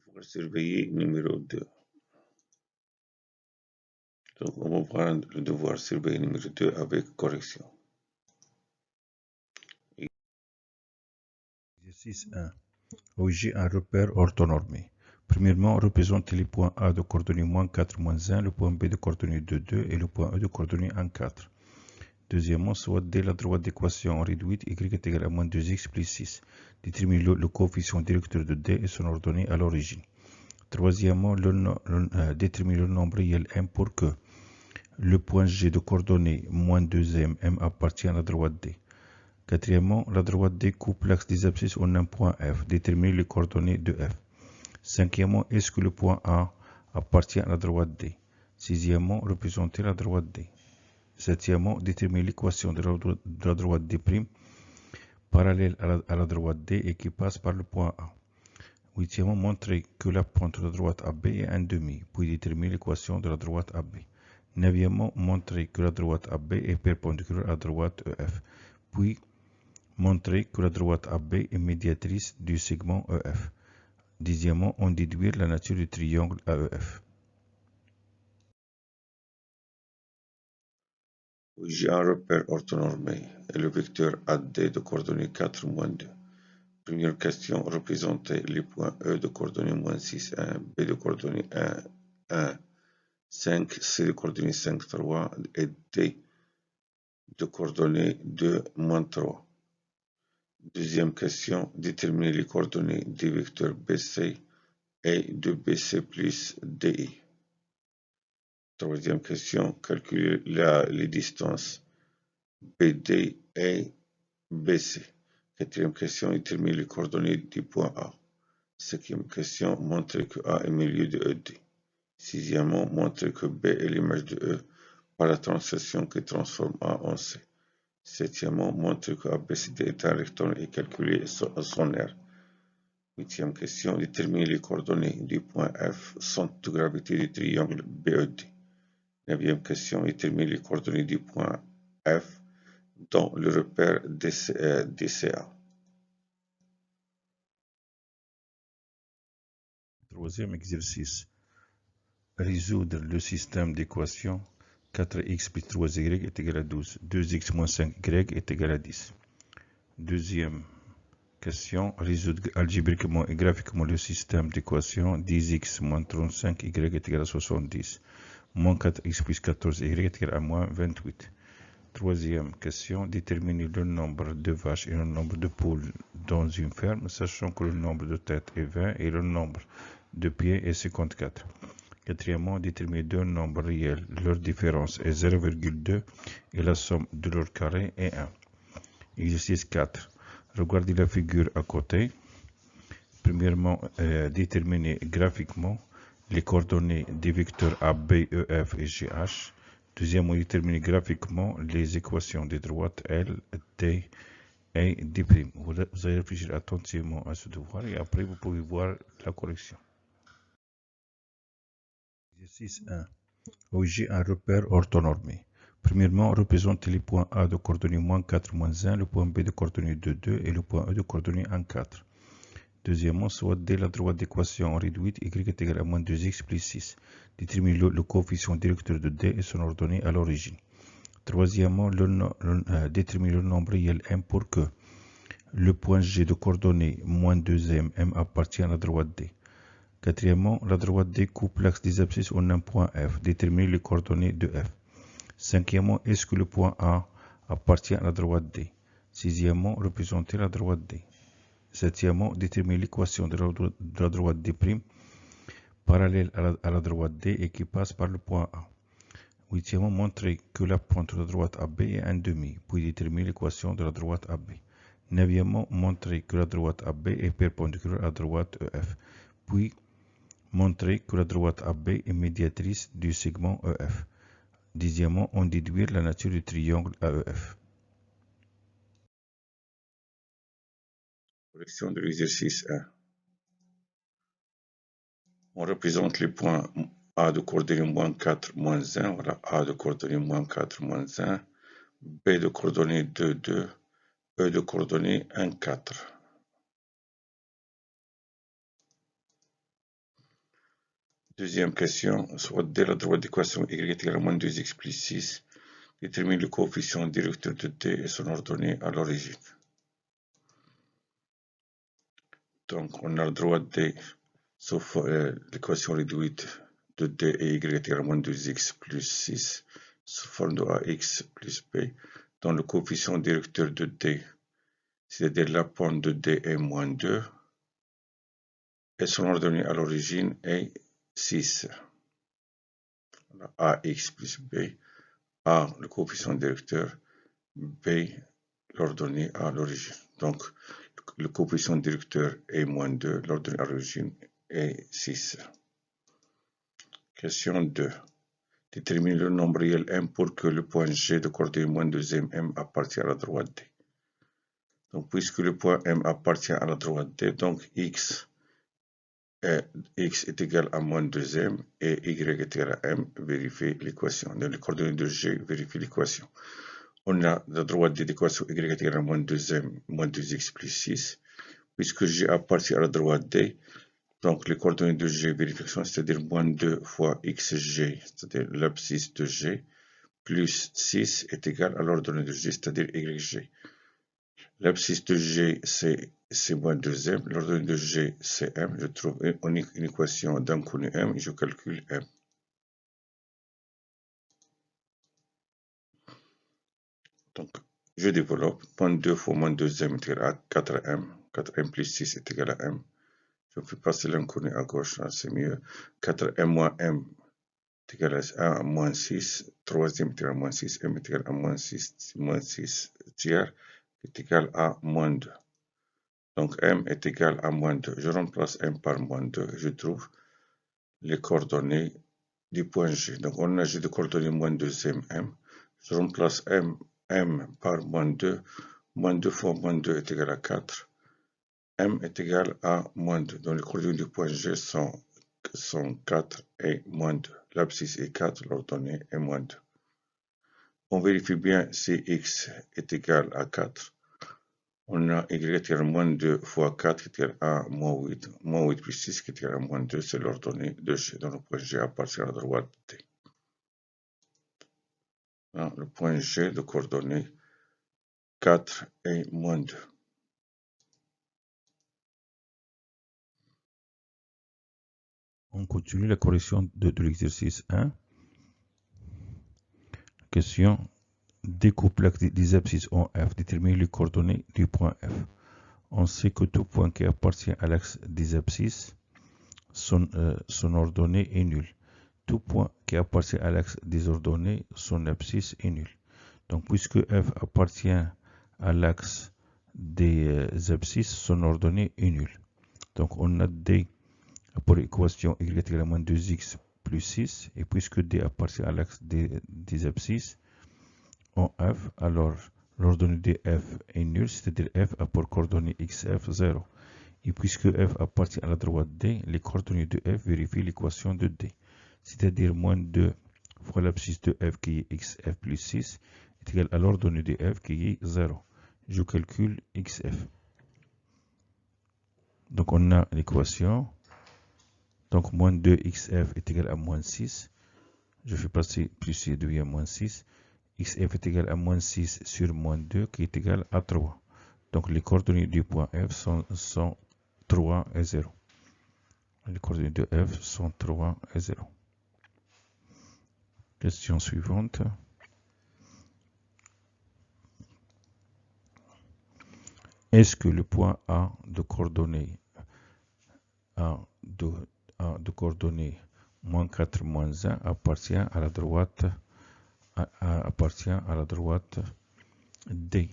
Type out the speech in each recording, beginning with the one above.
Devoir surveiller numéro 2. Donc, on va prendre le devoir surveiller numéro 2 avec correction. Exercice 1. Objet un repère orthonormé. Premièrement, représentez les points A de coordonnées -4, -1, le point B de coordonnées 2, 2 et le point E de coordonnées 1, 4. Deuxièmement, soit dès la droite d'équation réduite y est égal à -2x plus 6. Déterminez le coefficient directeur de D et son ordonnée à l'origine. Troisièmement, déterminez le nombre réel M pour que le point G de coordonnées -2m, M appartient à la droite D. Quatrièmement, la droite D coupe l'axe des abscisses en un point F. Déterminez les coordonnées de F. Cinquièmement, est-ce que le point A appartient à la droite D? Sixièmement, représentez la droite D. Septièmement, déterminez l'équation de la droite D' parallèle à la droite D et qui passe par le point A. Huitièmement, montrez que la pointe de la droite AB est un demi, puis déterminez l'équation de la droite AB. Neuvièmement, montrez que la droite AB est perpendiculaire à la droite EF, puis montrez que la droite AB est médiatrice du segment EF. Dixièmement, on déduit la nature du triangle AEF. J'ai un repère orthonormé et le vecteur AD de coordonnées 4, -2. Première question, représentez les points E de coordonnées -6, 1, B de coordonnées 1, 1, 5, C de coordonnées 5, 3 et D de coordonnées 2, -3. Deuxième question, déterminez les coordonnées des vecteurs BC et de BC plus DI. Troisième question, calculez les distances BD et BC. Quatrième question, déterminez les coordonnées du point A. Cinquième question, montrez que A est milieu de ED. Sixièmement, montrez que B est l'image de E par la translation qui transforme A en C. Septièmement, montrez que ABCD est un rectangle et calculez son aire. Huitième question, déterminez les coordonnées du point F, centre de gravité du triangle BED. Neuvième question, déterminez les coordonnées du point F dans le repère DCA. Troisième exercice. Résoudre le système d'équations 4x plus 3y est égal à 12. 2x moins 5y est égal à 10. Deuxième question. Résoudre algébriquement et graphiquement le système d'équations 10x moins 35y est égal à 70. Moins 4x plus 14y est égal à moins 28. Troisième question, déterminer le nombre de vaches et le nombre de poules dans une ferme, sachant que le nombre de têtes est 20 et le nombre de pieds est 54. Quatrièmement, déterminer deux nombres réels, leur différence est 0,2 et la somme de leur carré est 1. Exercice 4. Regardez la figure à côté. Premièrement, déterminer graphiquement les coordonnées des vecteurs A, B, E, F et GH. Deuxièmement, déterminer graphiquement les équations des droites L, T et D'. Vous allez réfléchir attentivement à ce devoir et après vous pouvez voir la correction. Exercice 1. Objet un repère orthonormé. Premièrement, représentez les points A de coordonnées -4, -1, le point B de coordonnées 2, 2 et le point E de coordonnées 1, 4. Deuxièmement, soit dès la droite d'équation réduite y est égal à -2x plus 6. Déterminez le coefficient directeur de D et son ordonnée à l'origine. Troisièmement, déterminez le nombre réel M pour que le point G de coordonnées -2m, M appartient à la droite D. Quatrièmement, la droite D coupe l'axe des abscisses en un point F. Déterminez les coordonnées de F. Cinquièmement, est-ce que le point A appartient à la droite D? Sixièmement, représentez la droite D. Septièmement, déterminer l'équation de la droite D' parallèle à la droite D et qui passe par le point A. Huitièmement, montrer que la pointe de la droite AB est un demi, puis déterminer l'équation de la droite AB. Neuvièmement, montrer que la droite AB est perpendiculaire à la droite EF, puis montrer que la droite AB est médiatrice du segment EF. Dixièmement, on déduire la nature du triangle AEF. Correction de l'exercice 1. On représente les points A de coordonnées -4, -1, voilà, A de coordonnées -4, -1, B de coordonnées 2, 2, E de coordonnées 1, 4. Deuxième question, soit dès la droite d'équation y égale à moins 2x plus 6, détermine le coefficient directeur de d et son ordonnée à l'origine. Donc, on a la droite d, sauf l'équation réduite de d et y égale à moins 2x plus 6, sous forme de ax plus b, dont le coefficient directeur de d, c'est-à-dire la pointe de d est moins 2, et son ordonnée à l'origine est 6. Ax plus b, A, le coefficient directeur, B, l'ordonnée à l'origine. Donc, le coefficient directeur est moins 2, l'ordonnée à l'origine est 6. Question 2. Détermine le nombre réel m pour que le point G de coordonnée moins 2m m appartient à la droite D. Donc, puisque le point m appartient à la droite D, donc x est égal à moins 2m et y est égal à m, vérifie l'équation. Dans les coordonnées de G, vérifie l'équation. On a la droite de l'équation y est égal à moins 2m, moins 2x plus 6. Puisque G appartient à la droite D, donc les coordonnées de G, vérification, c'est-à-dire moins 2 fois xg, c'est-à-dire l'abscisse de G, plus 6 est égal à l'ordonnée de G, c'est-à-dire yg. L'abscisse de G, c'est moins 2m, l'ordonnée de G, c'est m. Je trouve une équation d'inconnu m et je calcule m. Donc, je développe. Moins 2 fois moins 2m est égal à 4m. 4m plus 6 est égal à m. Je fais passer l'inconnu à gauche, c'est mieux. 4m moins m est égal à 1 moins 6. Troisième est égal à moins 6. m est égal à moins 6 tiers est égal à moins 2. Donc m est égal à moins 2. Je remplace m par moins 2. Je trouve les coordonnées du point G. Donc on a G de coordonnées moins 2m m. Je remplace m par moins 2. Moins 2 fois moins 2 est égal à 4. M est égal à moins 2. Donc les coordonnées du point G sont 4 et moins 2. L'abscisse est 4, l'ordonnée est moins 2. On vérifie bien si x est égal à 4. On a y est égal à moins 2 fois 4 qui est égal à moins 8. Moins 8 plus 6 qui est égal à moins 2, c'est l'ordonnée de G. Donc le point G appartient à la droite D. Le point G de coordonnées 4 et moins 2. On continue la correction de l'exercice 1. Question. Découpe l'axe des abscisses en F, détermine les coordonnées du point F. On sait que tout point qui appartient à l'axe des abscisses, son ordonnée est nulle. Tout point qui appartient à l'axe des ordonnées, son abscisse est nulle. Donc, puisque F appartient à l'axe des abscisses, son ordonnée est nulle. Donc, on a D pour l'équation y est égal à moins 2x plus 6. Et puisque D appartient à l'axe des abscisses en F, alors l'ordonnée de F est nulle, c'est-à-dire F a pour coordonnée xf 0. Et puisque F appartient à la droite D, les coordonnées de F vérifient l'équation de D. C'est-à-dire moins 2 fois l'abscisse de F qui est xf plus 6 est égal à l'ordonnée de F qui est 0. Je calcule xf. Donc on a l'équation. Donc moins 2 xf est égal à moins 6. Je fais passer plus 6 devient moins 6. xf est égal à moins 6 sur moins 2 qui est égal à 3. Donc les coordonnées du point F sont 3 et 0. Les coordonnées de F sont 3 et 0. Question suivante. Est-ce que le point A de coordonnées moins 4 moins 1 appartient à la droite D.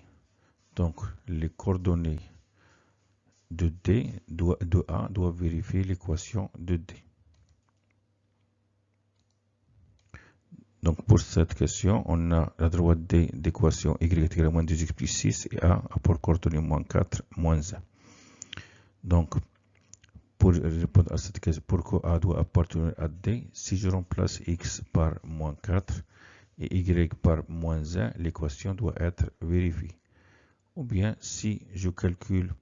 Donc les coordonnées de A doivent vérifier l'équation de D. Donc pour cette question, on a la droite D d'équation y est égal à moins 2x plus 6 et A a pour coordonnée moins 4 moins 1. Donc pour répondre à cette question, pourquoi A doit appartenir à D, si je remplace x par moins 4 et y par moins 1, l'équation doit être vérifiée. Ou bien si je calcule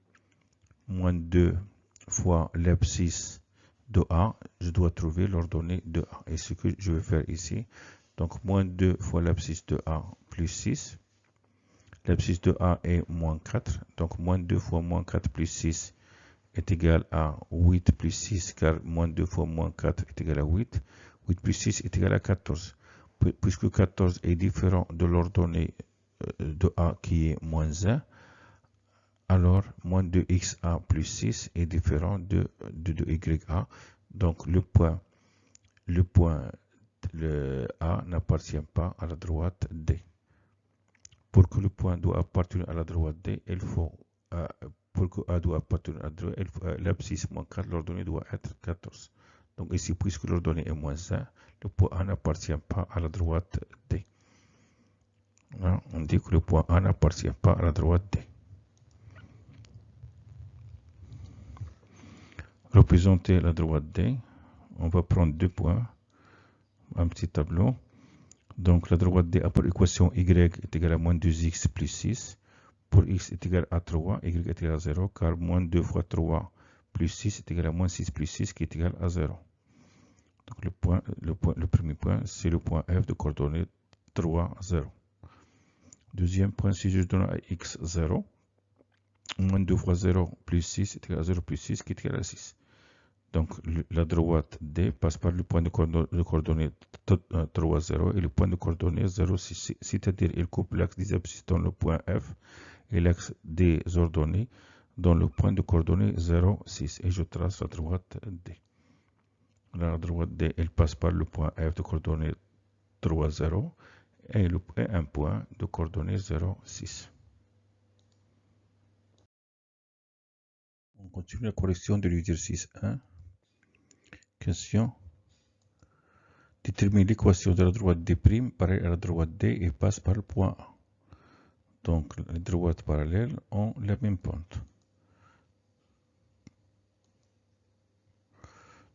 moins 2 fois l'abscisse de A, je dois trouver l'ordonnée de A. Et ce que je vais faire ici, donc moins 2 fois l'abscisse de A plus 6. L'abscisse de A est moins 4, donc moins 2 fois moins 4 plus 6 est égal à 8 plus 6, car moins 2 fois moins 4 est égal à 8. 8 plus 6 est égal à 14. Puisque 14 est différent de l'ordonnée de A qui est moins 1, alors moins 2xa plus 6 est différent de 2ya. Donc le A n'appartient pas à la droite D. Pour que le point doit appartenir à la droite D, il faut, pour que A doit appartenir à la droite, l'abscisse moins 4, l'ordonnée doit être 14. Donc ici, puisque l'ordonnée est moins 1, le point A n'appartient pas à la droite D. Là, on dit que le point A n'appartient pas à la droite D. Représenter la droite D, on va prendre 2 points, un petit tableau. Donc la droite D a pour équation y est égale à moins 2x plus 6. Pour x est égal à 3, y est égal à 0, car moins 2 fois 3 plus 6 est égal à moins 6 plus 6 qui est égal à 0. Donc le premier point, c'est le point F de coordonnées 3, 0. Deuxième point, si je donne à x 0, moins 2 fois 0 plus 6 est égal à 0 plus 6 qui est égal à 6. Donc la droite D passe par le point de coordonnées 3, 0 et le point de coordonnées 0, 6. C'est-à-dire il coupe l'axe des abscisses dans le point F et l'axe des ordonnées dans le point de coordonnées 0, 6. Et je trace la droite D. La droite D, elle passe par le point F de coordonnées 3, 0 et un point de coordonnées 0, 6. On continue la correction de l'exercice 1. Question. Détermine l'équation de la droite D' pareille à la droite D et passe par le point A. Donc les droites parallèles ont la même pente.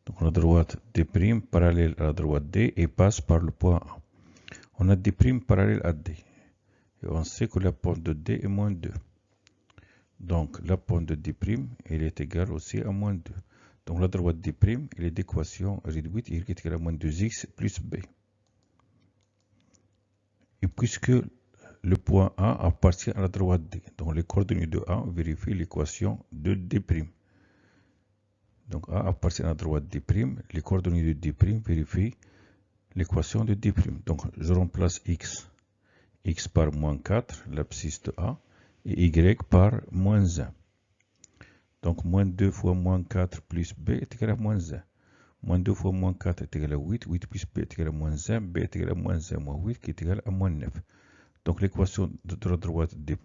Donc la droite D' parallèle à la droite D et passe par le point A. On a D' parallèle à D. Et on sait que la pente de D est moins 2. Donc la pente de D' elle est égale aussi à moins 2. Donc la droite D' elle est d'équation réduite, y est égal à moins 2x plus b. Et puisque le point A appartient à la droite D, donc les coordonnées de A vérifient l'équation de D'. Donc A appartient à la droite D', les coordonnées de D' vérifient l'équation de D'. Donc je remplace x par moins 4, l'abscisse de A, et y par moins 1. Donc moins 2 fois moins 4 plus b est égal à moins 1. Moins 2 fois moins 4 est égal à 8. 8 plus b est égal à moins 1. b est égal à moins 1 moins 8 qui est égal à moins 9. Donc l'équation de la droite D'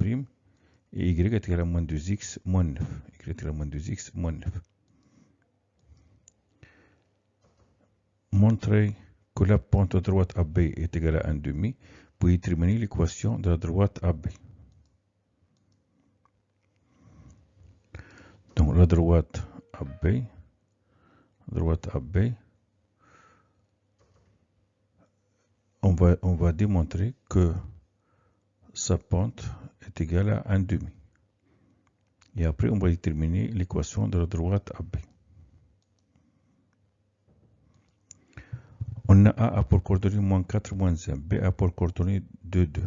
et y est égal à moins 2x moins 9. Y est égal à moins 2x moins 9. Montrer que la pente de droite AB est égale à 1,5 pour déterminer l'équation de la droite AB. Donc la droite AB, on va démontrer que sa pente est égale à 1,5. Et après, on va déterminer l'équation de la droite AB. On a A pour coordonnée moins 4 moins 1, B a pour coordonnée 2, 2.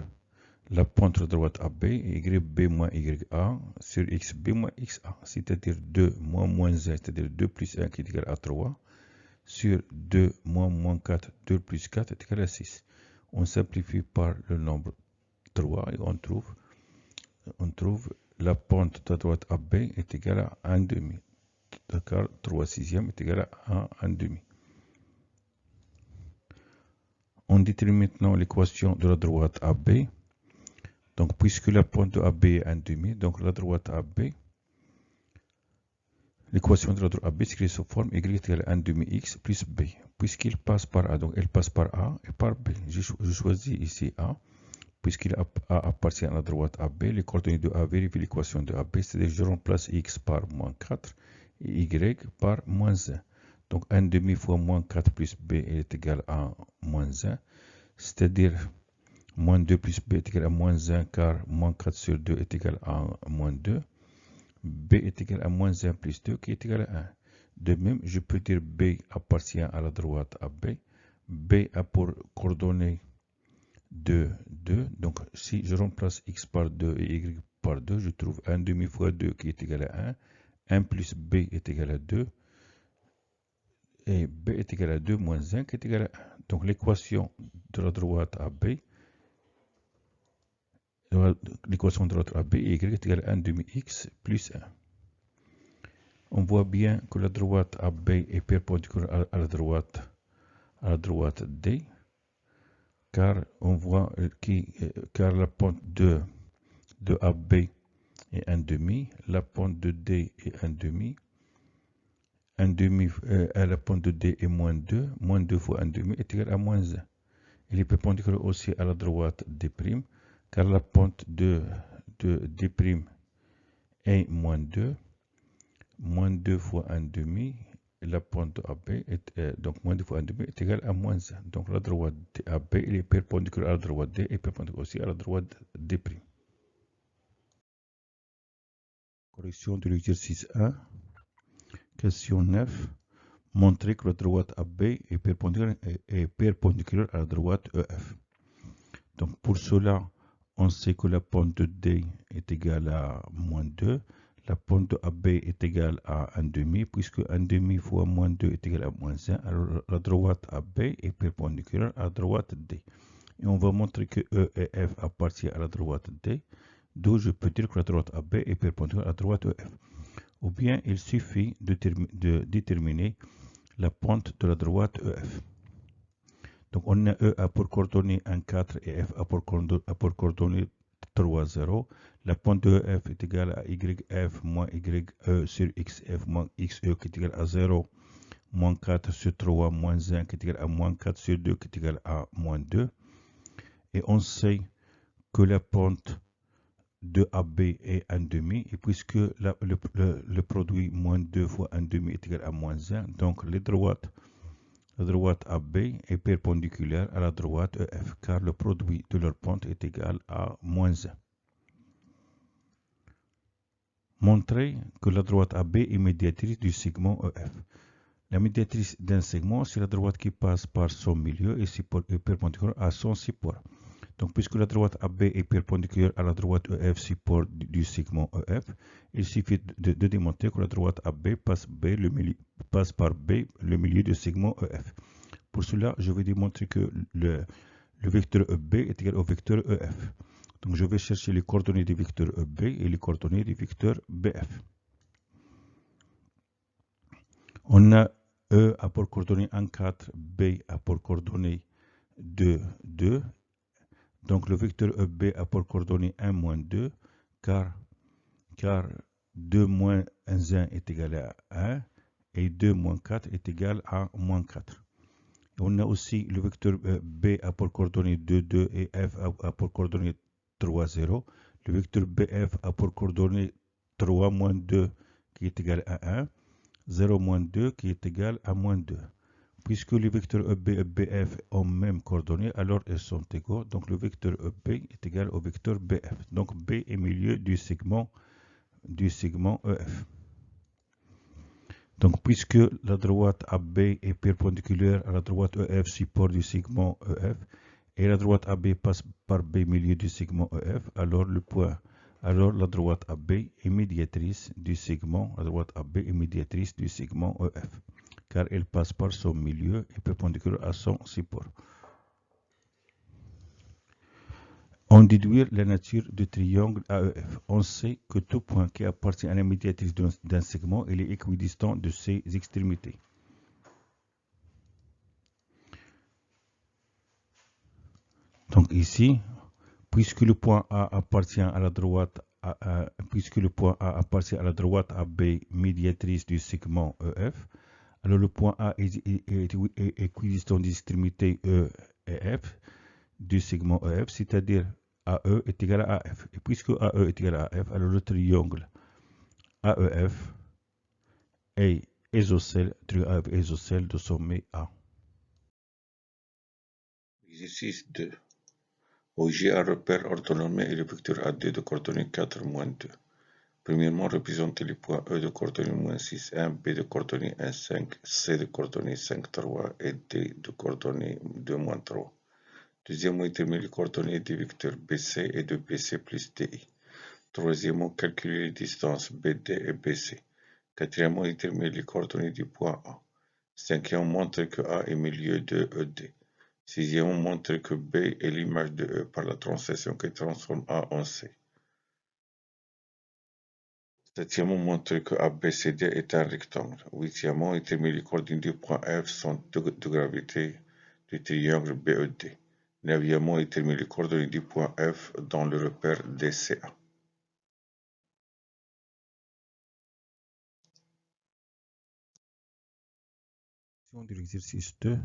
La pente de droite AB est YB moins YA sur XB moins XA, c'est-à-dire 2 moins moins 1, c'est-à-dire 2 plus 1 qui est égal à 3, sur 2 moins moins 4, 2 plus 4 est égal à 6. On simplifie par le nombre 3 et on trouve la pente de droite AB est égale à 1,5. D'accord, 3 sixièmes est égal à 1,5. On détermine maintenant l'équation de la droite AB. Donc, puisque la pente de AB est 1,5, donc la droite AB, l'équation de la droite AB s'écrit sous forme y égale à 1,5x plus b, puisqu'il passe par A. Donc, elle passe par A et par B. Je choisis ici A, puisqu'il A appartient à la droite AB. Les coordonnées de A vérifient l'équation de AB, c'est-à-dire je remplace x par moins 4 et y par moins 1. Donc, 1,5 fois moins 4 plus b est égal à moins 1, c'est-à-dire moins 2 plus b est égal à moins 1, car moins 4 sur 2 est égal à moins 2. B est égal à moins 1 plus 2, qui est égal à 1. De même, je peux dire B appartient à la droite AB. B a pour coordonnée 2, 2. Donc, si je remplace x par 2 et y par 2, je trouve 1 demi fois 2 qui est égal à 1. 1 plus B est égal à 2. Et B est égal à 2 moins 1 qui est égal à 1. Donc, l'équation de la droite AB, l'équation de la droite AB, y est égal à 1 demi x plus 1. On voit bien que la droite AB est perpendiculaire à la droite D, car on voit car la pente de AB est 1 demi, la pente de D est 1 demi, 1 demi la pente de D est moins 2 fois 1 demi est égal à moins 1. Il est perpendiculaire aussi à la droite D', car la pente de D' est moins 2 fois 1 demi, la pente de AB est donc moins 2 fois 1 demi est égal à moins 1. Donc la droite AB il est perpendiculaire à la droite D et perpendiculaire aussi à la droite D'. Correction de l'exercice 1. Question 9. Montrer que la droite AB est perpendiculaire à la droite EF. Donc pour cela, on sait que la pente de D est égale à moins 2. La pente de AB est égale à 1 demi, puisque 1 demi fois moins 2 est égal à moins 1. Alors la droite AB est perpendiculaire à la droite D. Et on va montrer que E et F appartiennent à la droite D, d'où je peux dire que la droite AB est perpendiculaire à la droite EF. Ou bien il suffit de déterminer la pente de la droite EF. Donc on a E a pour coordonnée 1, 4 et F a pour coordonnée 3, 0. La pente de EF est égale à YF moins YE sur XF moins XE qui est égal à 0, moins 4 sur 3 moins 1 qui est égal à moins 4 sur 2 qui est égal à moins 2. Et on sait que la pente de AB est 1 demi, et puisque le produit moins 2 fois 1 demi est égal à moins 1, donc la droite AB est perpendiculaire à la droite EF, car le produit de leur pente est égal à moins 1. Montrer que la droite AB est médiatrice du segment EF. La médiatrice d'un segment, c'est la droite qui passe par son milieu et est perpendiculaire à son support. Donc, puisque la droite AB est perpendiculaire à la droite EF, support du segment EF, il suffit de démontrer que la droite AB passe par B, le milieu du segment EF. Pour cela, je vais démontrer que le vecteur EB est égal au vecteur EF. Donc, je vais chercher les coordonnées du vecteur EB et les coordonnées du vecteur BF. On a E a pour coordonnée 1, 4, B a pour coordonnée 2, 2. Donc le vecteur EB a pour coordonnée 1, moins 2, car 2 moins 1 est égal à 1 et 2 moins 4 est égal à moins 4. On a aussi le vecteur B a pour coordonnée 2, 2 et F a pour coordonnée 3, 0. Le vecteur BF a pour coordonnée 3 moins 2 qui est égal à 1. 0 moins 2 qui est égal à moins 2. Puisque les vecteurs EB et BF ont même coordonnées, alors elles sont égaux. Donc le vecteur EB est égal au vecteur BF. Donc B est milieu du segment EF. Donc puisque la droite AB est perpendiculaire à la droite EF, support du segment EF, et la droite AB passe par B, milieu du segment EF, alors la droite AB est médiatrice du segment, EF, car elle passe par son milieu et perpendiculaire à son support. On déduit la nature du triangle AEF. On sait que tout point qui appartient à la médiatrice d'un segment est équidistant de ses extrémités. Donc ici, puisque le point A appartient à la droite AB médiatrice du segment EF, alors le point A est équidistant des extrémités E et F du segment EF, c'est-à-dire AE est égal à AF. Et puisque AE est égal à AF, alors le triangle AEF est isocèle de sommet A. Exercice 2. OJ a repère orthonormé et le vecteur AD de coordonnées 4, moins 2. Premièrement, représenter les points E de coordonnées -6, 1, B de coordonnées 1, 5, C de coordonnées 5, 3 et D de coordonnées 2, -3. Deuxièmement, déterminer les coordonnées des vecteurs BC et de BC plus DI. Troisièmement, calculer les distances BD et BC. Quatrièmement, déterminer les coordonnées du point A. Cinquièmement, montrer que A est milieu de ED. Sixièmement, montrer que B est l'image de E par la translation qui transforme A en C. Septièmement, montrer que ABCD est un rectangle. Huitièmement, déterminer les coordonnées du point F sont de gravité du triangle BED. Neuvièmement, déterminer les coordonnées du point F dans le repère DCA. De l'exercice 2.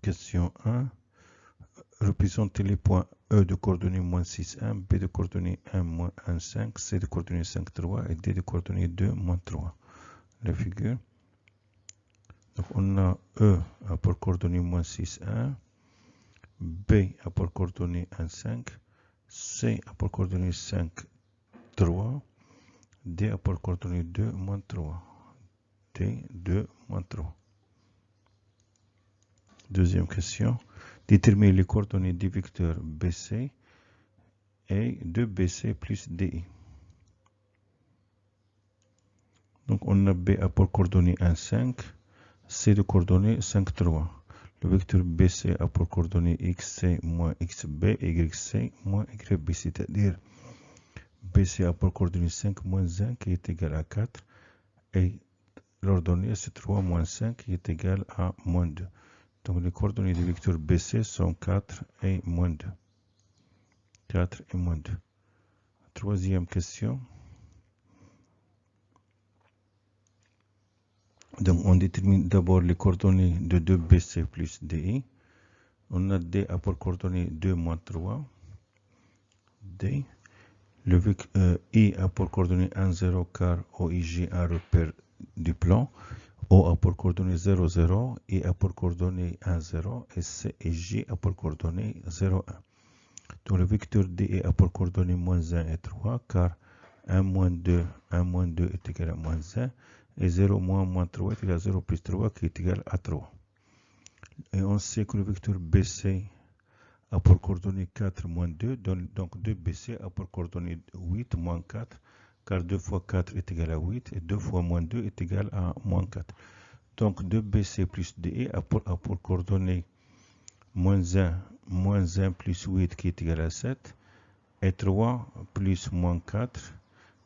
Question 1. Représenter les points E de coordonnées -6, 1, B de coordonnées 1, -1, 5, C de coordonnées 5, 3 et D de coordonnées 2, -3. La figure. Donc on a E a pour coordonnées -6, 1, B a pour coordonnées 1, 5, C a pour coordonnées 5, 3, D a pour coordonnées 2, -3. D, 2, -3. Deuxième question. Déterminer les coordonnées des vecteurs BC et de BC plus DI. Donc on a B a pour coordonnées 1, 5, C de coordonnées 5, 3. Le vecteur BC a pour coordonnées XC moins XB, YC moins YB, c'est-à-dire BC a pour coordonnées 5 moins 1 qui est égal à 4 et l'ordonnée c'est 3 moins 5 qui est égal à moins 2. Donc les coordonnées du vecteur BC sont 4 et moins 2. 4 et moins 2. Troisième question. Donc on détermine d'abord les coordonnées de 2BC plus DI. On a D a pour coordonnées 2 moins 3. D. Le I a pour coordonnées 1, 0 car OIJ un repère du plan. O a pour coordonnées 0, 0. I a pour coordonnées 1, 0. Et C et J a pour coordonnées 0, 1. Donc le vecteur D a pour coordonnées -1 et 3 car 1 moins 2 est égal à -1 et 0 moins 3 est égal à 0 plus 3 qui est égal à 3. Et on sait que le vecteur BC a pour coordonnées 4 moins 2, donc 2BC a pour coordonnées 8 moins 4 car 2 fois 4 est égal à 8 et 2 fois moins 2 est égal à moins 4. Donc 2BC plus DE a pour coordonnées -1 plus 8 qui est égal à 7 et 3 plus moins 4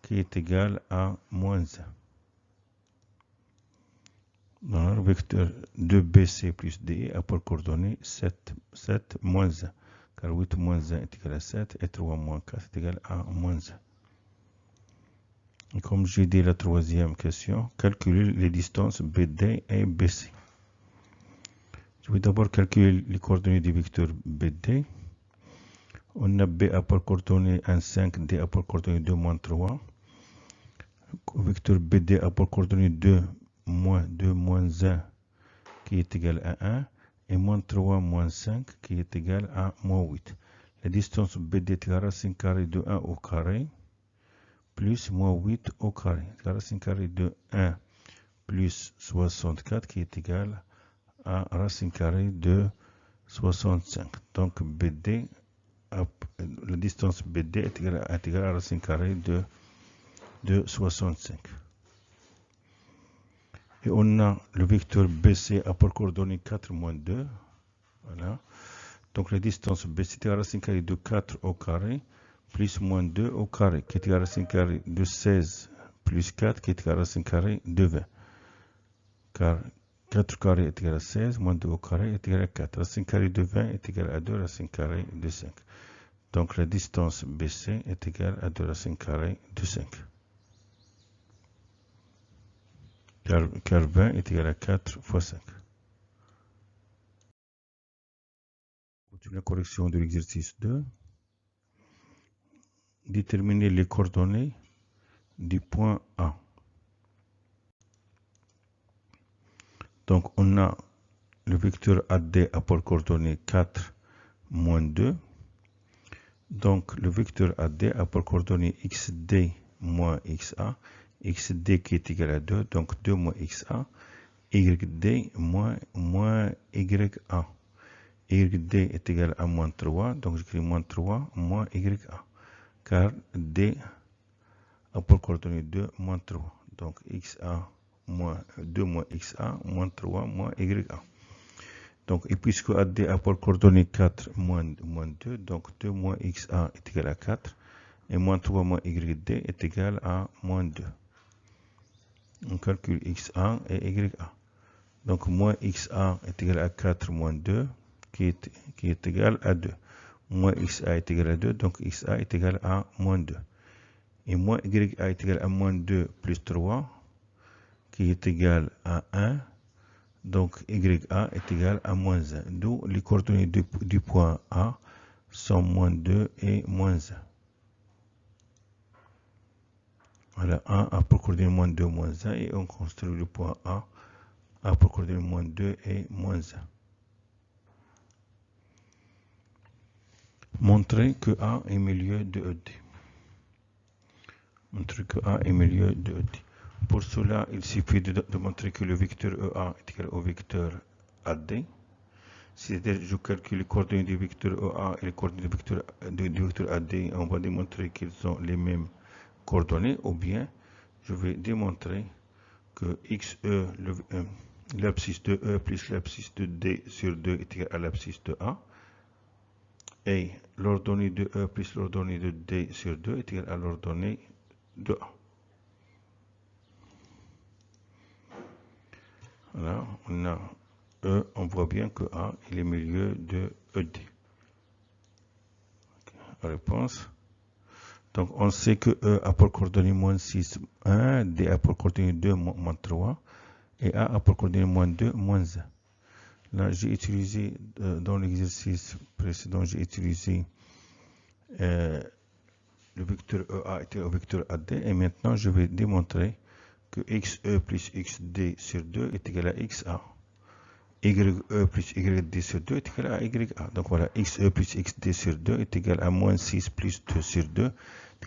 qui est égal à -1. Dans le vecteur 2BC plus DE a pour coordonnées 7 moins 1 car 8 moins 1 est égal à 7 et 3 moins 4 est égal à -1. Et comme j'ai dit la troisième question, calculer les distances BD et BC. Je vais d'abord calculer les coordonnées du vecteur BD. On a B a pour coordonnées 1, 5, D a pour coordonnées 2, moins 3. Le vecteur BD a pour coordonnées 2, moins 1 qui est égal à 1 et moins 3, moins 5 qui est égal à moins 8. La distance BD est la racine carrée de 1 au carré plus moins 8 au carré. La racine carrée de 1 plus 64 qui est égal à racine carrée de 65. Donc BD, la distance BD est égale à racine carrée de 65. Et on a le vecteur BC a pour coordonnées 4 moins 2. Voilà. Donc la distance BC est égale à racine carrée de 4 au carré plus moins 2 au carré qui est égal à racine carrée de 16 plus 4 qui est égal à racine carrée de 20. Car 4 carré est égal à 16, moins 2 au carré est égal à 4. Racine carrée de 20 est égal à 2 racine carrée de 5. Donc la distance BC est égale à 2 racine carrée de 5. Car 20 est égal à 4 fois 5. Continue la correction de l'exercice 2. Déterminer les coordonnées du point A. Donc on a le vecteur AD a pour coordonnées 4, moins 2. Donc, le vecteur AD a pour coordonnée XD moins XA, XD qui est égal à 2, donc 2 moins XA, YD moins YA. YD est égal à moins 3, donc j'écris moins 3 moins YA, car D a pour coordonnée 2 moins 3, donc XA moins 2 moins XA moins 3 moins YA. Donc, et puisque AD a pour coordonnée 4 moins 2, donc 2 moins XA est égal à 4, et moins 3 moins YD est égal à moins 2. On calcule XA et YA. Donc, moins XA est égal à 4 moins 2, qui est égal à 2. Moins XA est égal à 2, donc XA est égal à moins 2. Et moins YA est égal à moins 2 plus 3, qui est égal à 1. Donc, YA est égal à moins 1. D'où les coordonnées du point A sont moins 2 et moins 1. Voilà, A a pour coordonnée moins 2, moins 1. Et on construit le point A pour coordonnée moins 2 et moins 1. Montrer que A est milieu de ED. Montrer que A est milieu de ED. Pour cela, il suffit de montrer que le vecteur EA est égal au vecteur AD. C'est-à-dire, je calcule les coordonnées du vecteur EA et les coordonnées du vecteur AD. On va démontrer qu'ils ont les mêmes coordonnées, ou bien je vais démontrer que XE, l'abscisse de E plus l'abscisse de D sur 2 est égal à l'abscisse de A. Et l'ordonnée de E plus l'ordonnée de D sur 2 est égal à l'ordonnée de A. Voilà, on a E, on voit bien que A est le milieu de ED. Réponse. Donc, on sait que E a pour coordonnée moins 6, 1, D a pour coordonnée 2, moins 3, et A a pour coordonnée moins 2, moins 1. Là, j'ai utilisé, dans l'exercice précédent, j'ai utilisé le vecteur EA était au vecteur AD, et maintenant, je vais démontrer que XE plus XD sur 2 est égal à XA. YE plus YD sur 2 est égal à YA. Donc voilà, XE plus XD sur 2 est égal à moins 6 plus 2 sur 2, est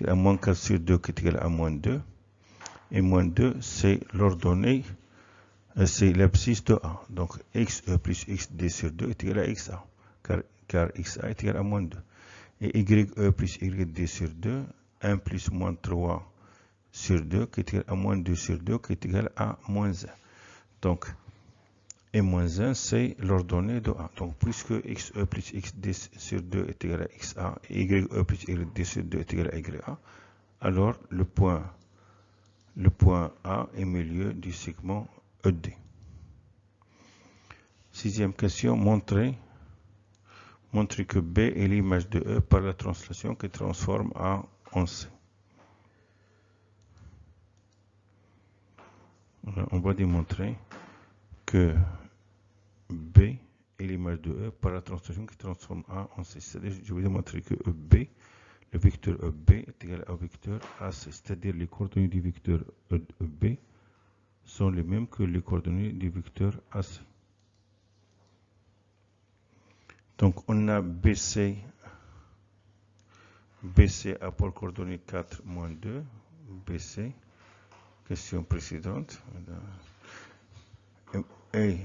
égal à moins 4 sur 2 qui est égal à moins 2. Et moins 2, c'est l'ordonnée, c'est l'abscisse de A. Donc XE plus XD sur 2 est égal à XA, car XA est égal à moins 2. Et YE plus YD sur 2, 1 plus moins 3 sur 2 qui est égal à moins 2 sur 2 qui est égal à moins 1. Donc, et moins 1, c'est l'ordonnée de A. Donc, puisque XE plus XD sur 2 est égal à XA et YE plus YD sur 2 est égal à YA, alors le point A est milieu du segment ED. Sixième question, montrer que B est l'image de E par la translation qui transforme A en C. On va démontrer que B est l'image de E par la translation qui transforme A en C. C'est-à-dire, je vais démontrer que EB, le vecteur EB est égal au vecteur AC. C'est-à-dire, les coordonnées du vecteur EB sont les mêmes que les coordonnées du vecteur AC. Donc, on a BC a pour coordonnée 4 moins 2. BC, question précédente. Et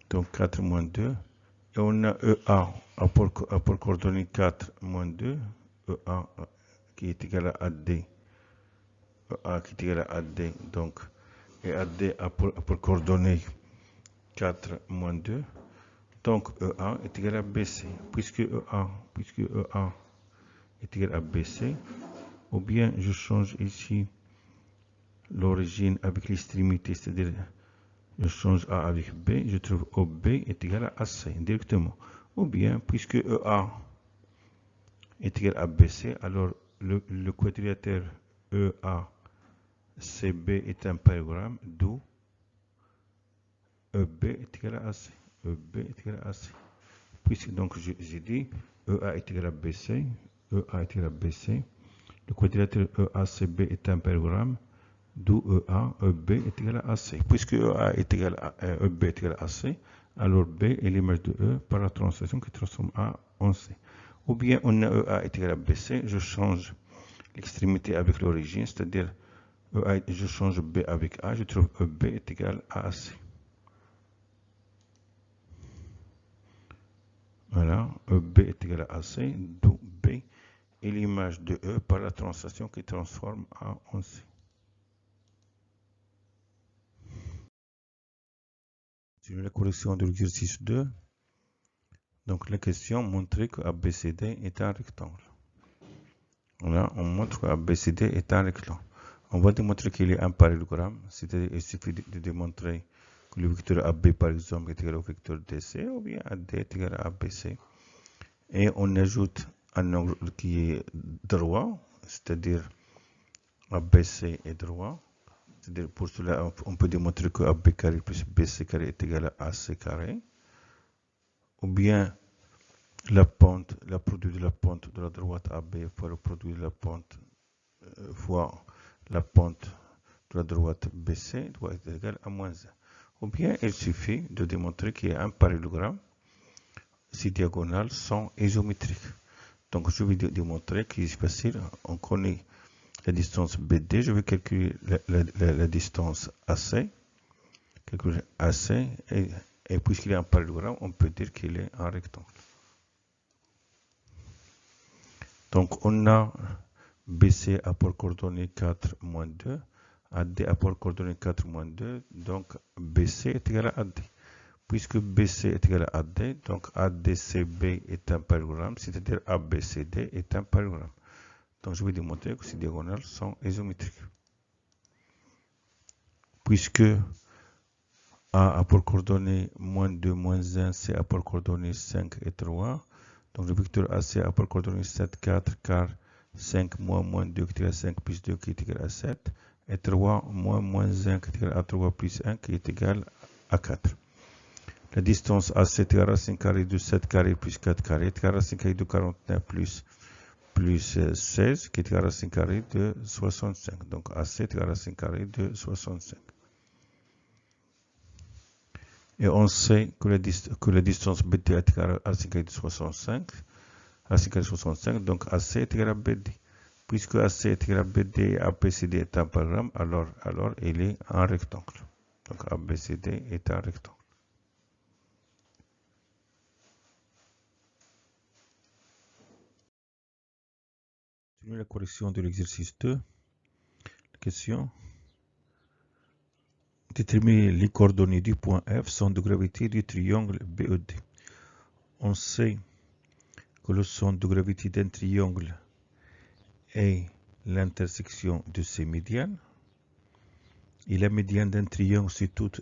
donc 4 moins 2. Et on a EA a pour coordonnée 4 moins 2. EA qui est égal à AD. EA qui est égal à AD. Donc, et AD a pour coordonnée 4 moins 2. Donc, EA est égal à BC. Puisque EA est égal à BC, ou bien je change ici l'origine avec l'extrémité, c'est-à-dire je change A avec B, je trouve OB est égal à AC directement. Ou bien, puisque EA est égal à BC, alors le quadrilatère EACB est un parallélogramme, d'où EB est égal à AC. EB est égal à AC. Puisque donc j'ai dit EA est égal à BC, EA est égal à BC, le quadrilatère EACB est un parallélogramme, d'où EB est égal à AC. Puisque EA est égal à EB est égal à AC, alors B est l'image de E par la translation qui transforme A en C. Ou bien on a EA est égal à BC, je change l'extrémité avec l'origine, c'est-à-dire EA, je change B avec A, je trouve EB est égal à AC. Voilà, EB est égal à AC, d'où B est l'image de E par la translation qui transforme A en C. Sur la correction de l'exercice 2, donc la question montrait que ABCD est un rectangle. Voilà, on montre que ABCD est un rectangle. On va démontrer qu'il est un parallélogramme, c'est-à-dire il suffit de démontrer que le vecteur AB par exemple est égal au vecteur DC, ou bien AD est égal à ABC. Et on ajoute un angle qui est droit, c'est-à-dire ABC est droit. C'est-à-dire pour cela, on peut démontrer que AB carré plus BC carré est égal à AC carré. Ou bien la produit de la pente de la droite AB fois le produit de la pente fois la pente de la droite BC doit être égal à moins 1. Ou bien il suffit de démontrer qu'il y a un parallélogramme si diagonales sont isométriques. Donc je vais démontrer qu'il est facile. On connaît la distance BD. Je vais calculer la distance AC. Calculer AC. Et puisqu'il est un parallélogramme, on peut dire qu'il est un rectangle. Donc on a BC à port coordonnées 4 moins 2. AD à port coordonnées 4 moins 2. Donc BC est égal à AD. Puisque BC est égal à AD, donc ADCB est un parallélogramme, c'est-à-dire ABCD est un parallélogramme. Donc je vais démontrer que ces diagonales sont isométriques. Puisque A pour coordonnées moins 2, moins 1, C a pour coordonnées 5 et 3. Donc le vecteur AC a pour coordonnées 7, 4, car 5 moins 2 qui est égal à 5 plus 2 qui est égal à 7. Et 3 moins 1 qui est égal à 3 plus 1 qui est égal à 4. La distance AC est égale à racine carrée de 7 carré plus 4 carré est égale à racine carrée de 49 plus 16 qui est égal à racine carrée de 65. Donc AC est égal à racine carrée de 65. Et on sait que la distance BD est égale à racine carrée de 65. Racine carrée de 65, donc AC est égal à BD. Puisque AC est égal à BD et ABCD est un parallélogramme, alors il est un rectangle. Donc ABCD est un rectangle. La correction de l'exercice 2. La question. Déterminer les coordonnées du point F, centre de gravité du triangle BED. On sait que le centre de gravité d'un triangle est l'intersection de ses médianes. Et la médiane d'un triangle, c'est toute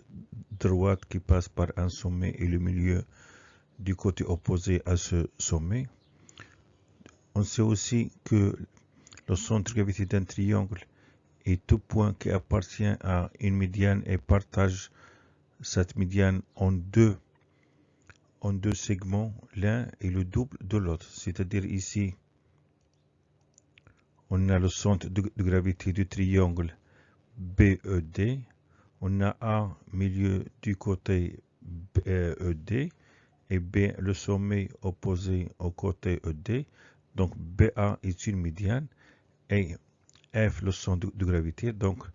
droite qui passe par un sommet et le milieu du côté opposé à ce sommet. On sait aussi que le centre de gravité d'un triangle est tout point qui appartient à une médiane et partage cette médiane en deux segments, l'un est le double de l'autre. C'est-à-dire ici, on a le centre de gravité du triangle BED, on a A milieu du côté ED et B le sommet opposé au côté ED. Donc BA est une médiane et F le centre de gravité. Donc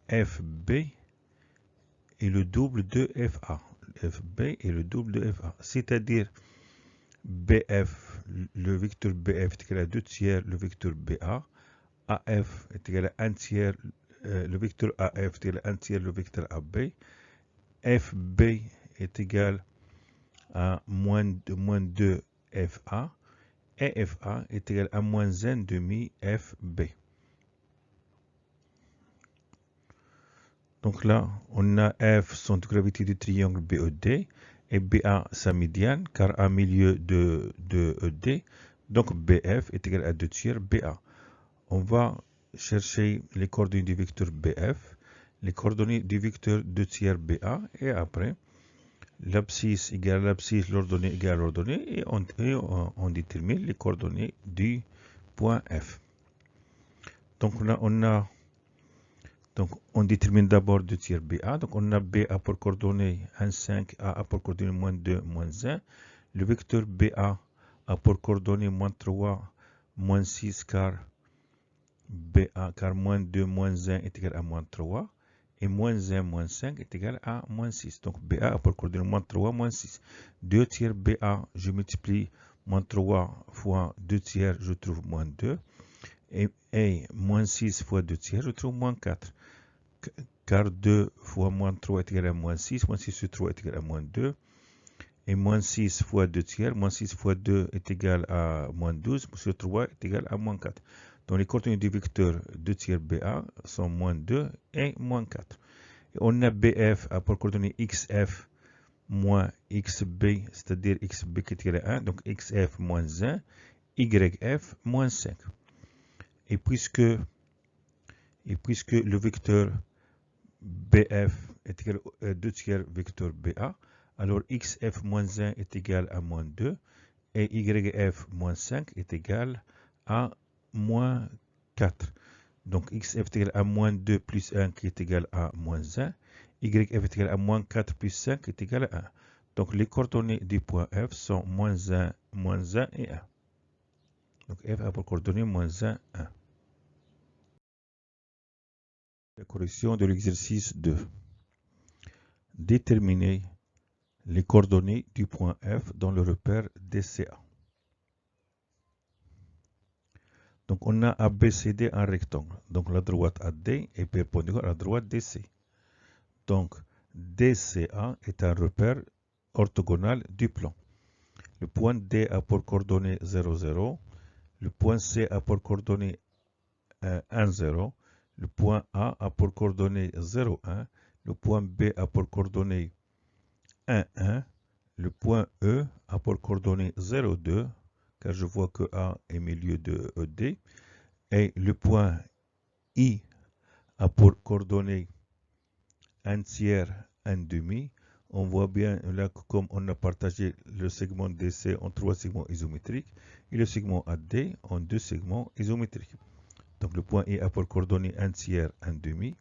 FB est le double de FA. FB est le double de FA. C'est-à-dire BF, le vecteur BF est égal à 2 tiers le vecteur BA. AF est égal à 1 tiers, le vecteur AF est égal à 1 tiers le vecteur AB. FB est égal à moins 2 FA. Et FA est égal à moins 1 demi FB. Donc là, on a F, centre de gravité du triangle BED, et BA, sa médiane, car à milieu de ED, donc BF est égal à 2 tiers BA. On va chercher les coordonnées du vecteur BF, les coordonnées du vecteur 2 tiers BA, et après, l'abscisse égale l'abscisse, l'ordonnée égale l'ordonnée, et on détermine les coordonnées du point F. Donc là, on détermine d'abord 2 tiers BA. Donc on a BA pour coordonnées 1, 5, A pour coordonnées moins 2, moins 1. Le vecteur BA a pour coordonnée moins 3, moins 6, car moins 2, moins 1 est égal à moins 3. Et moins 1, moins 5 est égal à moins 6. Donc BA a pour coordonnée moins 3, moins 6. 2 tiers BA, je multiplie moins 3 fois 2 tiers, je trouve moins 2. Et moins 6 fois 2 tiers, je trouve moins 4. Car 2 fois moins 3 est égal à moins 6. Moins 6 sur 3 est égal à moins 2. Et moins 6 fois 2 tiers, moins 6 fois 2 est égal à moins 12. Sur 3 est égal à moins 4. Donc les coordonnées du vecteur 2 tiers BA sont moins 2 et moins 4. Et on a BF a pour coordonnée XF moins XB, c'est-à-dire XB qui est égal à 1. Donc XF moins 1, YF moins 5. Et puisque le vecteur BF est égal à 2 tiers vecteur BA, alors XF moins 1 est égal à moins 2 et YF moins 5 est égal à moins 4. Donc XF est égal à moins 2 plus 1 qui est égal à moins 1. YF est égal à moins 4 plus 5 qui est égal à 1. Donc les coordonnées du point F sont moins 1 et 1. Donc F a pour coordonnées moins 1, 1. La correction de l'exercice 2. Déterminer les coordonnées du point F dans le repère DCA. Donc on a ABCD en rectangle. Donc la droite AD est perpendiculaire à la droite DC. Donc DCA est un repère orthogonal du plan. Le point D a pour coordonnée 0, 0. Le point C a pour coordonnée 1, 0. Le point A a pour coordonnée 0, 1. Le point B a pour coordonnée 1, 1. Le point E a pour coordonnée 0, 2, car je vois que A est milieu de ED. Et le point I a pour coordonnée 1 tiers, 1 demi. On voit bien là que comme on a partagé le segment DC en 3 segments isométriques et le segment AD en 2 segments isométriques. Donc le point I a pour coordonnée 1 tiers, 1 demi.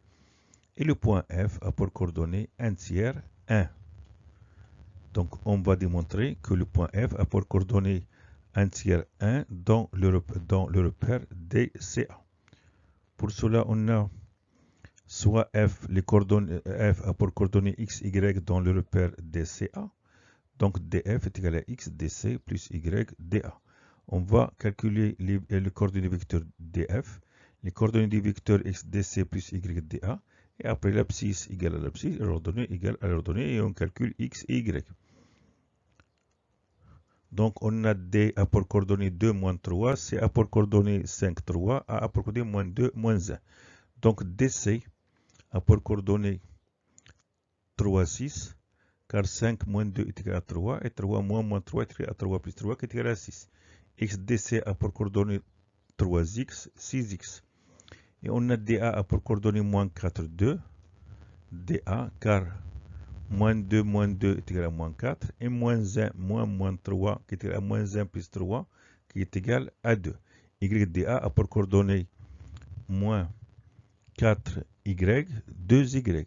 Et le point F a pour coordonnée 1 tiers, 1. Donc on va démontrer que le point F a pour coordonnée 1 tiers, 1 dans le repère DCA. Pour cela, on a soit F a pour coordonnée x, y dans le repère DCA. Donc DF est égal à x, DC plus y, DA. On va calculer les coordonnées vecteur DF, les coordonnées du vecteur x, DC plus y, DA. Et après l'abscisse égale à l'abscisse, l'ordonnée égale à l'ordonnée, et on calcule x et y. Donc on a D a pour coordonnée 2, moins 3, C a pour coordonnée 5, 3, A a pour coordonnée moins 2, moins 1. Donc DC a pour coordonnée 3, 6, car 5 moins 2 est égal à 3, et 3 moins 3 est égal à 3 plus 3 qui est égal à 6. XDC a pour coordonnée 3x, 6x. Et on a DA a pour coordonnée moins 4, 2, DA, car moins 2 est égal à moins 4, et moins 1 moins 3 qui est égal à moins 1 plus 3 qui est égal à 2. YDA a pour coordonnée moins 4y, 2y.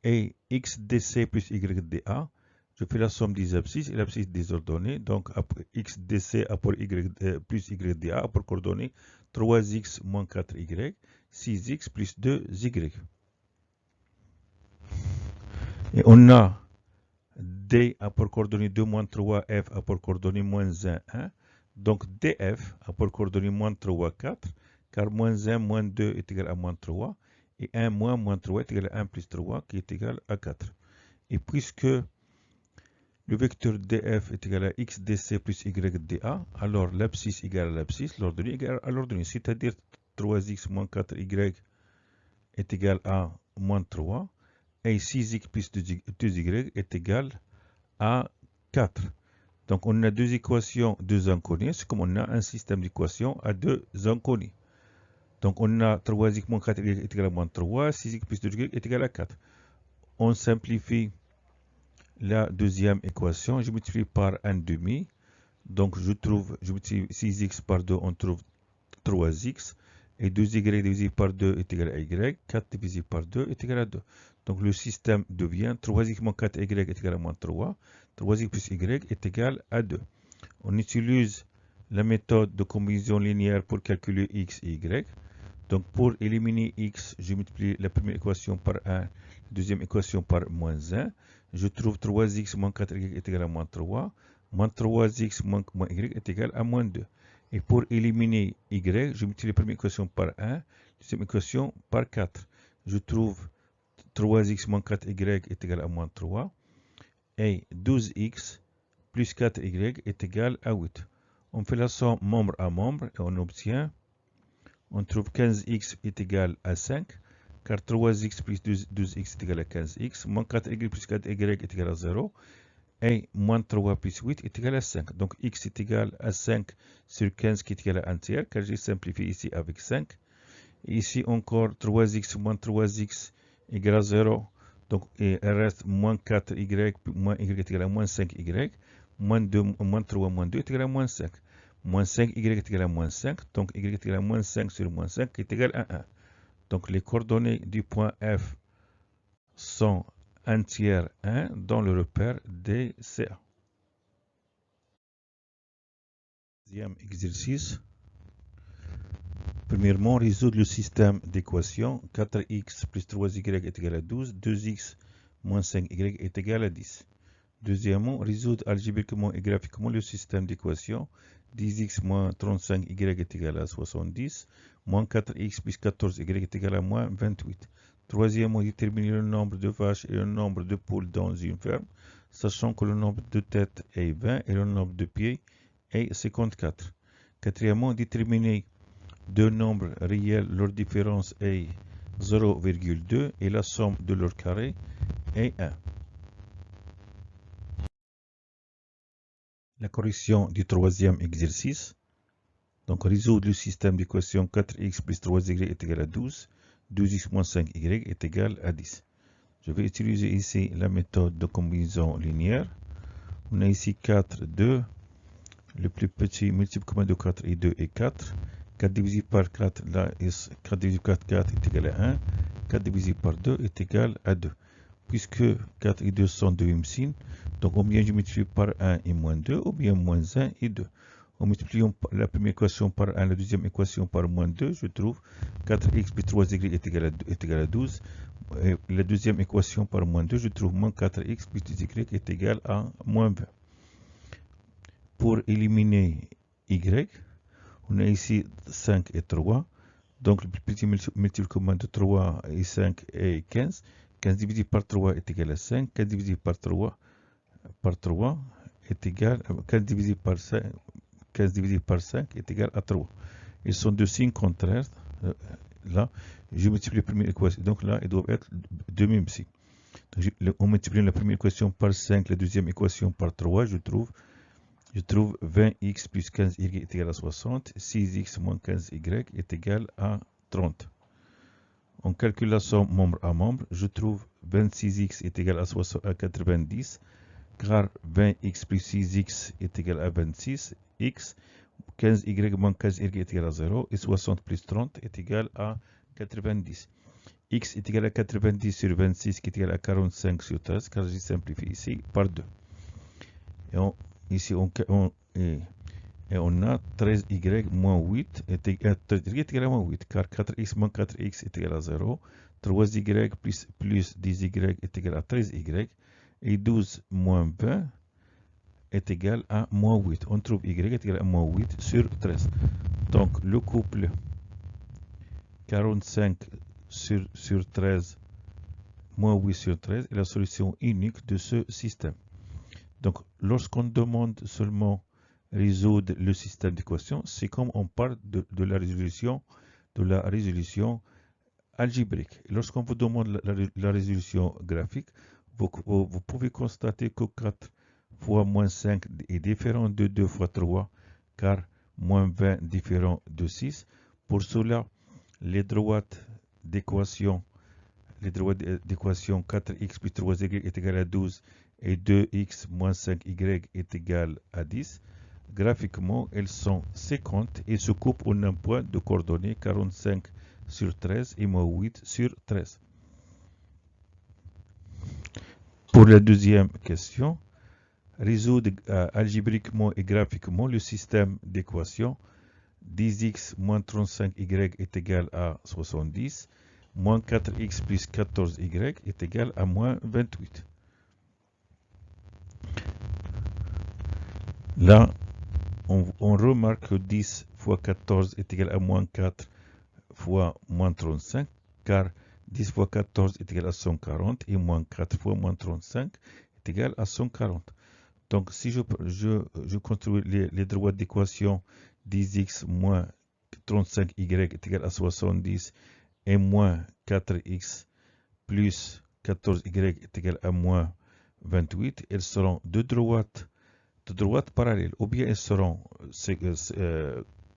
Et XDC plus YDA, je fais la somme des abscisses et l'abscisse des ordonnées. Donc XDC a pour plus YDA a pour coordonnée 3x moins 4y, 6x plus 2y. Et on a D a pour coordonnée 2 moins 3, F a pour coordonnée moins 1, 1. Donc DF a pour coordonnée moins 3, 4, car moins 1 moins 2 est égal à moins 3. Et 1 moins 3 est égal à 1 plus 3 qui est égal à 4. Et puisque le vecteur DF est égal à XDC plus YDA, alors l'abscisse égale à l'abscisse, l'ordonnée égale à l'ordonnée, c'est-à-dire 3x moins 4y est égal à moins 3, et 6x plus 2y est égal à 4. Donc on a deux équations, deux inconnues, c'est comme on a un système d'équations à deux inconnues. Donc on a 3x moins 4y est égal à moins 3, 6x plus 2y est égal à 4. On simplifie la deuxième équation, je multiplie par 1 demi. Donc je multiplie 6x par 2, on trouve 3x. Et 2y divisé par 2 est égal à y. 4 divisé par 2 est égal à 2. Donc le système devient 3x moins 4y est égal à moins 3. 3x plus y est égal à 2. On utilise la méthode de combinaison linéaire pour calculer x et y. Donc pour éliminer x, je multiplie la première équation par 1, la deuxième équation par moins 1. Je trouve 3x moins 4y est égal à moins 3. Moins 3x moins y est égal à moins 2. Et pour éliminer y, je multiplie la première équation par 1, la deuxième équation par 4. Je trouve 3x moins 4y est égal à moins 3. Et 12x plus 4y est égal à 8. On fait la somme membre à membre et on obtient, on trouve 15x est égal à 5, car 3x plus 12x est égal à 15x, moins 4y plus 4y est égal à 0, et moins 3 plus 8 est égal à 5. Donc x est égal à 5 sur 15 qui est égal à 1 tiers, car j'ai simplifié ici avec 5. Et ici encore 3x moins 3x égale à 0. Donc il reste moins 4y moins y est égal à moins 5y. Moins 3 moins 2 est égal à moins 5. Moins 5y est égal à moins 5. Donc y est égal à moins 5 sur moins 5 est égal à 1. Donc les coordonnées du point F sont 1 tiers 1 dans le repère DCA. Deuxième exercice. Premièrement, résoudre le système d'équations 4x plus 3y est égal à 12, 2x moins 5y est égal à 10. Deuxièmement, résoudre algébriquement et graphiquement le système d'équations 10x moins 35y est égal à 70, moins 4x plus 14y est égal à moins 28. Troisièmement, déterminer le nombre de vaches et le nombre de poules dans une ferme, sachant que le nombre de têtes est 20 et le nombre de pieds est 54. Quatrièmement, déterminer deux nombres réels, leur différence est 0,2 et la somme de leur carré est 1. La correction du troisième exercice. Donc résoudre le système d'équation 4x plus 3y est égal à 12, 2x moins 5y est égal à 10. Je vais utiliser ici la méthode de combinaison linéaire. On a ici 4, 2. Le plus petit multiple commun de 4 et 2 est 4. 4 divisé par 4, là, 4 divisé par 4 est égal à 1. 4 divisé par 2 est égal à 2. Puisque 4 et 2 sont de même signe, donc ou bien je multiplie par 1 et moins 2, ou bien moins 1 et 2. En multipliant la première équation par 1, la deuxième équation par moins 2, je trouve 4x plus 3y est égal à 12. Et la deuxième équation par moins 2, je trouve moins 4x plus 2y est égal à moins 20. Pour éliminer y, on a ici 5 et 3. Donc le plus petit multiple commun de 3 et 5 est 15. 15 divisé par 3 est égal à 5. 4 divisé par 3 est égal à 15 divisé par 5 est égal à 3. Ils sont de signes contraires. Là, je multiplie la première équation. Donc là, ils doivent être de même signe. On multiplie la première équation par 5, la deuxième équation par 3, je trouve 20x plus 15y est égal à 60, 6x moins 15y est égal à 30. On calcule la somme membre à membre, je trouve 26x est égal à 90, car 20x plus 6x est égal à 26, x, 15y moins 15y est égal à 0, et 60 plus 30 est égal à 90. X est égal à 90 sur 26 qui est égal à 45 sur 13, car j'ai simplifié ici par 2. Ici, on a 13y moins 8 est égal à moins 8, car 4x moins 4x est égal à 0. 3y plus 10y est égal à 13y. Et 12 moins 20 est égal à moins 8. On trouve y est égal à moins 8 sur 13. Donc, le couple 45 sur 13 moins 8 sur 13 est la solution unique de ce système. Donc, lorsqu'on demande seulement résoudre le système d'équations, c'est comme on parle de la résolution algébrique. Lorsqu'on vous demande la résolution graphique, vous pouvez constater que 4 fois moins 5 est différent de 2 fois 3, car moins 20 différent de 6. Pour cela, les droites d'équation 4x plus 3y est égal à 12 et 2x moins 5y est égal à 10. Graphiquement, elles sont séquentes et se coupent en un point de coordonnées 45 sur 13 et moins 8 sur 13. Pour la deuxième question, résoudre algébriquement et graphiquement le système d'équations 10x moins 35y est égal à 70, moins 4x plus 14y est égal à moins 28. Là, on remarque que 10 fois 14 est égal à moins 4 fois moins 35, car 10 fois 14 est égal à 140 et moins 4 fois moins 35 est égal à 140. Donc, si je construis les droits d'équation 10x moins 35y est égal à 70 et moins 4x plus 14y est égal à moins 28, elles seront de droite parallèles, ou bien elles seront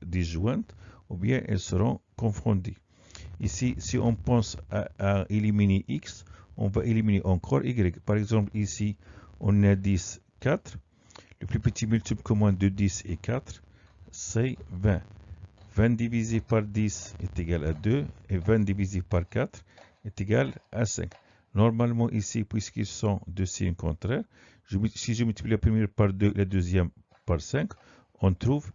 disjointes, ou bien elles seront confondues. Ici, si on pense à éliminer x, on va éliminer encore y. Par exemple, ici, on a 10, 4. Le plus petit multiple commun de 10 et 4, c'est 20. 20 divisé par 10 est égal à 2, et 20 divisé par 4 est égal à 5. Normalement, ici, puisqu'ils sont de signes contraires, si je multiplie la première par 2 et la deuxième par 5, on trouve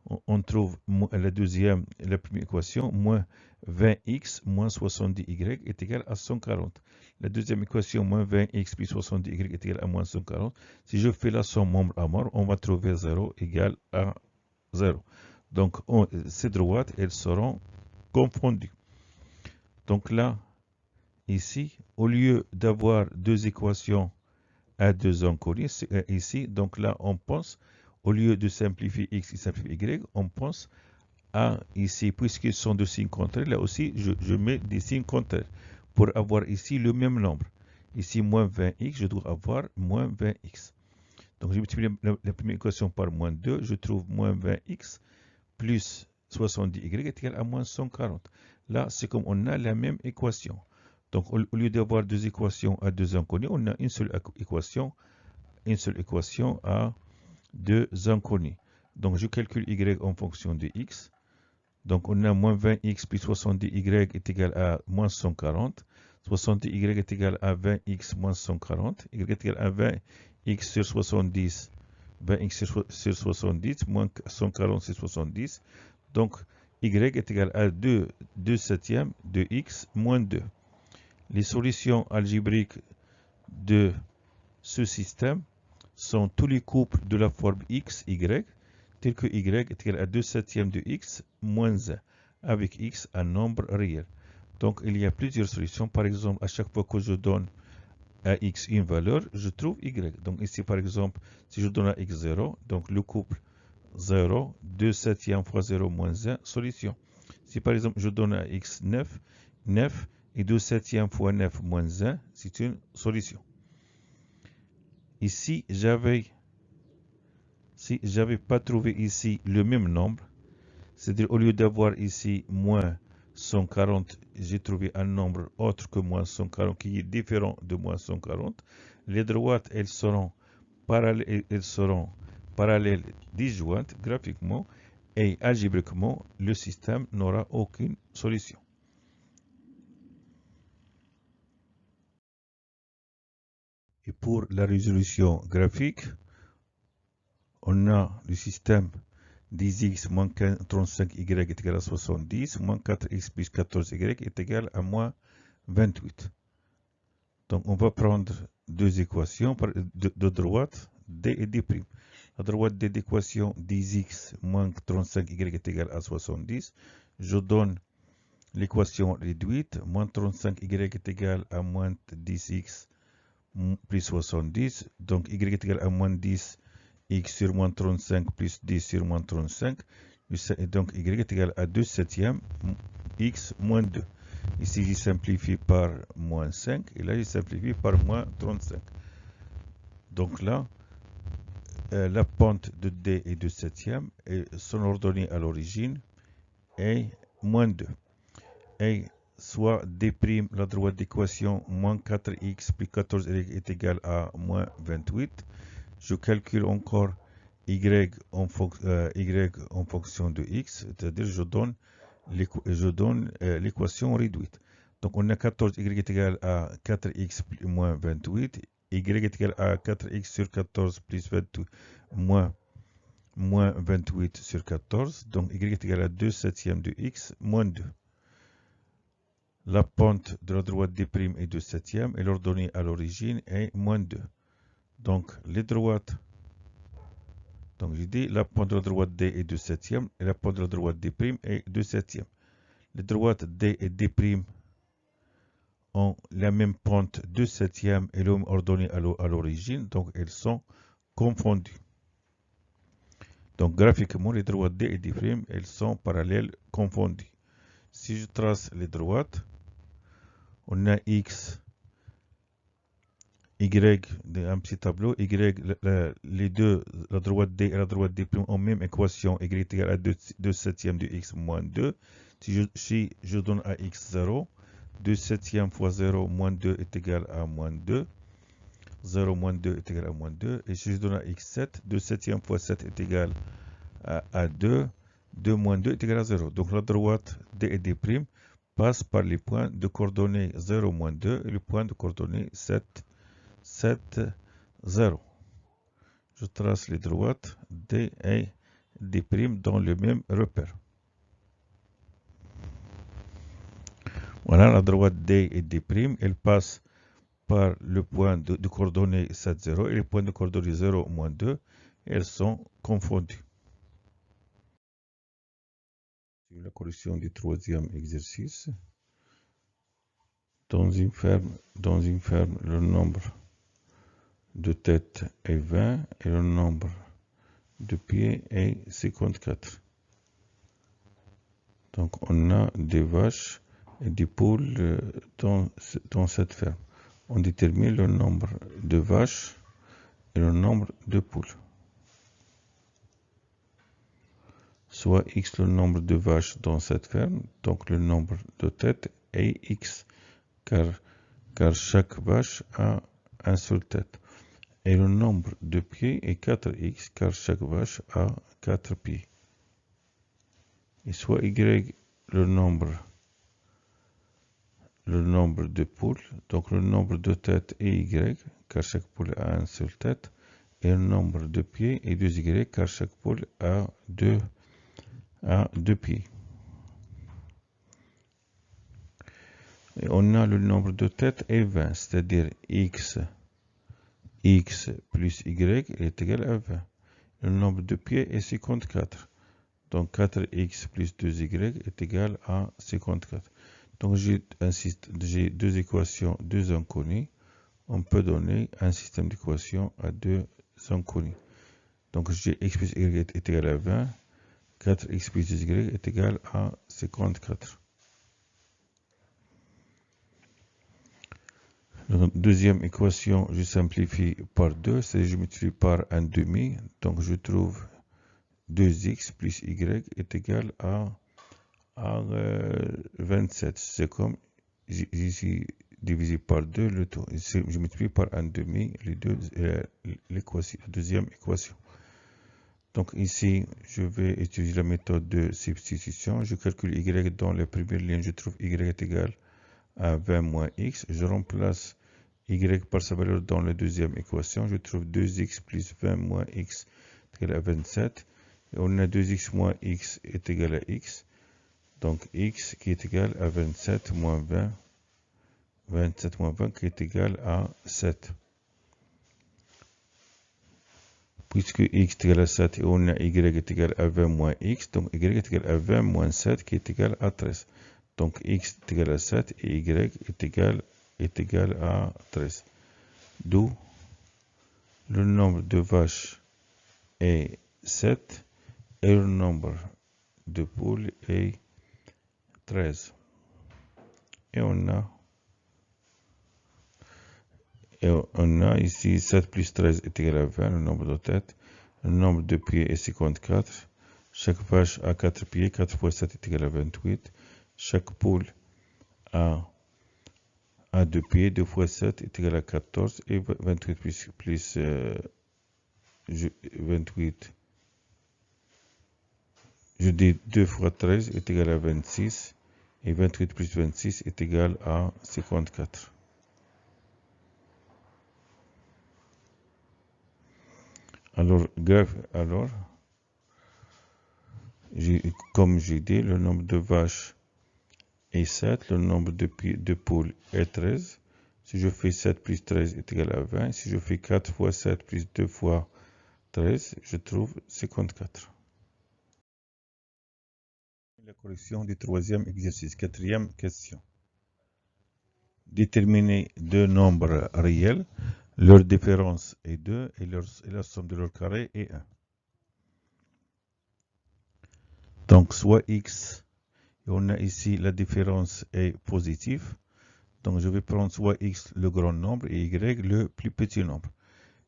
la première équation, moins 20x moins 70y est égal à 140. La deuxième équation, moins 20x plus 70y est égal à moins 140. Si je fais la somme membre à membre, on va trouver 0 égale à 0. Donc, ces droites, elles seront confondues. Donc là, ici, au lieu d'avoir deux équations à deux inconnus, ici, donc là, on pense, au lieu de simplifier x et simplifier y, on pense à ici, puisqu'ils sont de signes contraires, là aussi, je mets des signes contraires pour avoir ici le même nombre. Ici, moins 20x, je dois avoir moins 20x. Donc, je multiplie la première équation par moins 2, je trouve moins 20x plus 70y est égal à moins 140. Là, c'est comme on a la même équation. Donc, au lieu d'avoir deux équations à deux inconnus, on a une seule équation à deux inconnus. Donc, je calcule y en fonction de x. Donc, on a moins 20x plus 70y est égal à moins 140. 70y est égal à 20x moins 140. Y est égal à 20x sur 70. 20x sur 70 moins 140 sur 70. Donc, y est égal à 2 septièmes de x moins 2. Les solutions algébriques de ce système sont tous les couples de la forme x, y, tel que y est égal à 2 septièmes de x moins 1, avec x un nombre réel. Donc, il y a plusieurs solutions. Par exemple, à chaque fois que je donne à x une valeur, je trouve y. Donc, ici, par exemple, si je donne à x 0, donc le couple 0, 2 septièmes fois 0 moins 1, solution. Si par exemple je donne à x 9, 9 et 2 septièmes fois 9 moins 1, c'est une solution. Ici, si j'avais pas trouvé ici le même nombre, c'est-à-dire au lieu d'avoir ici moins 140, j'ai trouvé un nombre autre que moins 140 qui est différent de moins 140. Les droites, elles seront parallèles disjointes graphiquement et algébriquement, le système n'aura aucune solution. Et pour la résolution graphique, on a le système 10x moins 35y est égal à 70, moins 4x plus 14y est égal à moins 28. Donc on va prendre deux équations de droite, d et d'. À droite de l'équation 10x moins 35y est égal à 70. Je donne l'équation réduite, moins 35y est égal à moins 10x plus 70. Donc y est égal à moins 10 x sur moins 35 plus 10 sur moins 35. Et donc y est égal à 2 septièmes x moins 2. Ici, je simplifie par moins 5 et là, je simplifie par moins 35. Donc là, la pente de d est 2 septièmes et son ordonnée à l'origine est moins 2. Et soit d', la droite d'équation, moins 4x plus 14y est égal à moins 28. Je calcule encore y en fonction de x, c'est-à-dire je donne l'équation réduite. Donc on a 14y est égal à 4x plus moins 28 y est égal à 4x sur 14 plus 28 moins 28 sur 14. Donc y est égal à 2 septièmes de x moins 2. La pente de la droite D' est 2 septièmes et l'ordonnée à l'origine est moins 2. Donc les droites, donc j'ai dit la pente de la droite D est 2 septièmes et la pente de la droite D' est 2 septièmes. Les droites D et D' ont la même pente 2 septièmes et l'homme ordonné à l'origine, donc elles sont confondues. Donc graphiquement, les droites D et D', elles sont parallèles confondues. Si je trace les droites, on a x, y, un petit tableau, y, les deux, la droite D et la droite D' ont même équation, y est égal à 2 septièmes de x moins 2. Si je donne à x 0, 2 septièmes fois 0 moins 2 est égal à moins 2. 0 moins 2 est égal à moins 2. Et si je donne à x 7, 2 septièmes fois 7 est égal à 2. 2 moins 2 est égal à 0. Donc la droite D et D' passe par les points de coordonnées 0, moins 2 et le point de coordonnées 7, 7, 0. Je trace les droites D et D' dans le même repère. Voilà, la droite D et D', elle passe par le point de coordonnées 7, 0 et le point de coordonnées 0, moins 2. Elles sont confondues. La correction du troisième exercice. Dans une ferme, le nombre de têtes est 20 et le nombre de pieds est 54. Donc on a des vaches et des poules dans cette ferme. On détermine le nombre de vaches et le nombre de poules. Soit x le nombre de vaches dans cette ferme, donc le nombre de têtes est x, car chaque vache a un seul tête. Et le nombre de pieds est 4x, car chaque vache a 4 pieds. Et soit y le nombre de poules, donc le nombre de têtes est y, car chaque poule a une seule tête. Et le nombre de pieds est 2y, car chaque poule a 2 pieds. Et on a le nombre de têtes est 20, c'est-à-dire x plus y est égal à 20. Le nombre de pieds est 54. Donc 4x plus 2y est égal à 54. Donc j'ai deux équations, deux inconnues. On peut donner un système d'équations à deux inconnus. Donc j'ai x plus y est égal à 20. 4x plus 2y est égal à 54. La deuxième équation, je simplifie par 2, c'est je multiplie par un demi. Donc je trouve 2x plus y est égal à 27. C'est comme ici divisé par 2 le tout. Ici, je multiplie par un demi l'équation, la deuxième équation. Donc ici, je vais utiliser la méthode de substitution. Je calcule y dans la première ligne. Je trouve y est égal à 20 moins x. Je remplace y par sa valeur dans la deuxième équation. Je trouve 2x plus 20 moins x est égal à 27. Et on a 2x moins x est égal à x. Donc x qui est égal à 27 moins 20. 27 moins 20 qui est égal à 7. Puisque x est égal à 7 et on a y est égal à 20 moins x, donc y est égal à 20 moins 7 qui est égal à 13. Donc x est égal à 7 et y est égal à 13. D'où le nombre de vaches est 7 et le nombre de poules est 13. Et on a ici 7 plus 13 est égal à 20, le nombre de têtes. Le nombre de pieds est 54. Chaque vache a 4 pieds. 4 fois 7 est égal à 28. Chaque poule a 2 pieds. 2 fois 7 est égal à 14. Et 28 plus 28. Je dis 2 fois 13 est égal à 26. Et 28 plus 26 est égal à 54. Alors, comme j'ai dit, le nombre de vaches est 7, le nombre de poules est 13. Si je fais 7 plus 13 est égal à 20. Si je fais 4 fois 7 plus 2 fois 13, je trouve 54. La correction du troisième exercice. Quatrième question. Déterminer deux nombres réels. Leur différence est 2 et la somme de leur carré est 1. Donc, soit x, et on a ici la différence est positive. Donc, je vais prendre soit x le grand nombre et y le plus petit nombre.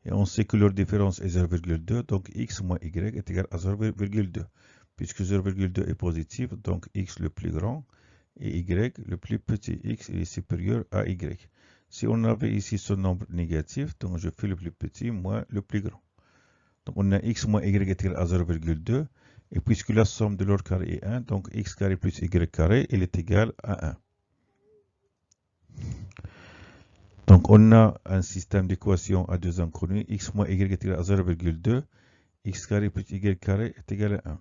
Et on sait que leur différence est 0,2, donc x moins y est égal à 0,2. Puisque 0,2 est positif, donc x le plus grand et y le plus petit. X est supérieur à y. Si on avait ici ce nombre négatif, donc je fais le plus petit moins le plus grand. Donc on a x moins y est égal à 0,2. Et puisque la somme de leur carré est 1, donc x carré plus y carré, il est égal à 1. Donc on a un système d'équations à deux inconnus. X moins y est égal à 0,2. X carré plus y carré est égal à 1.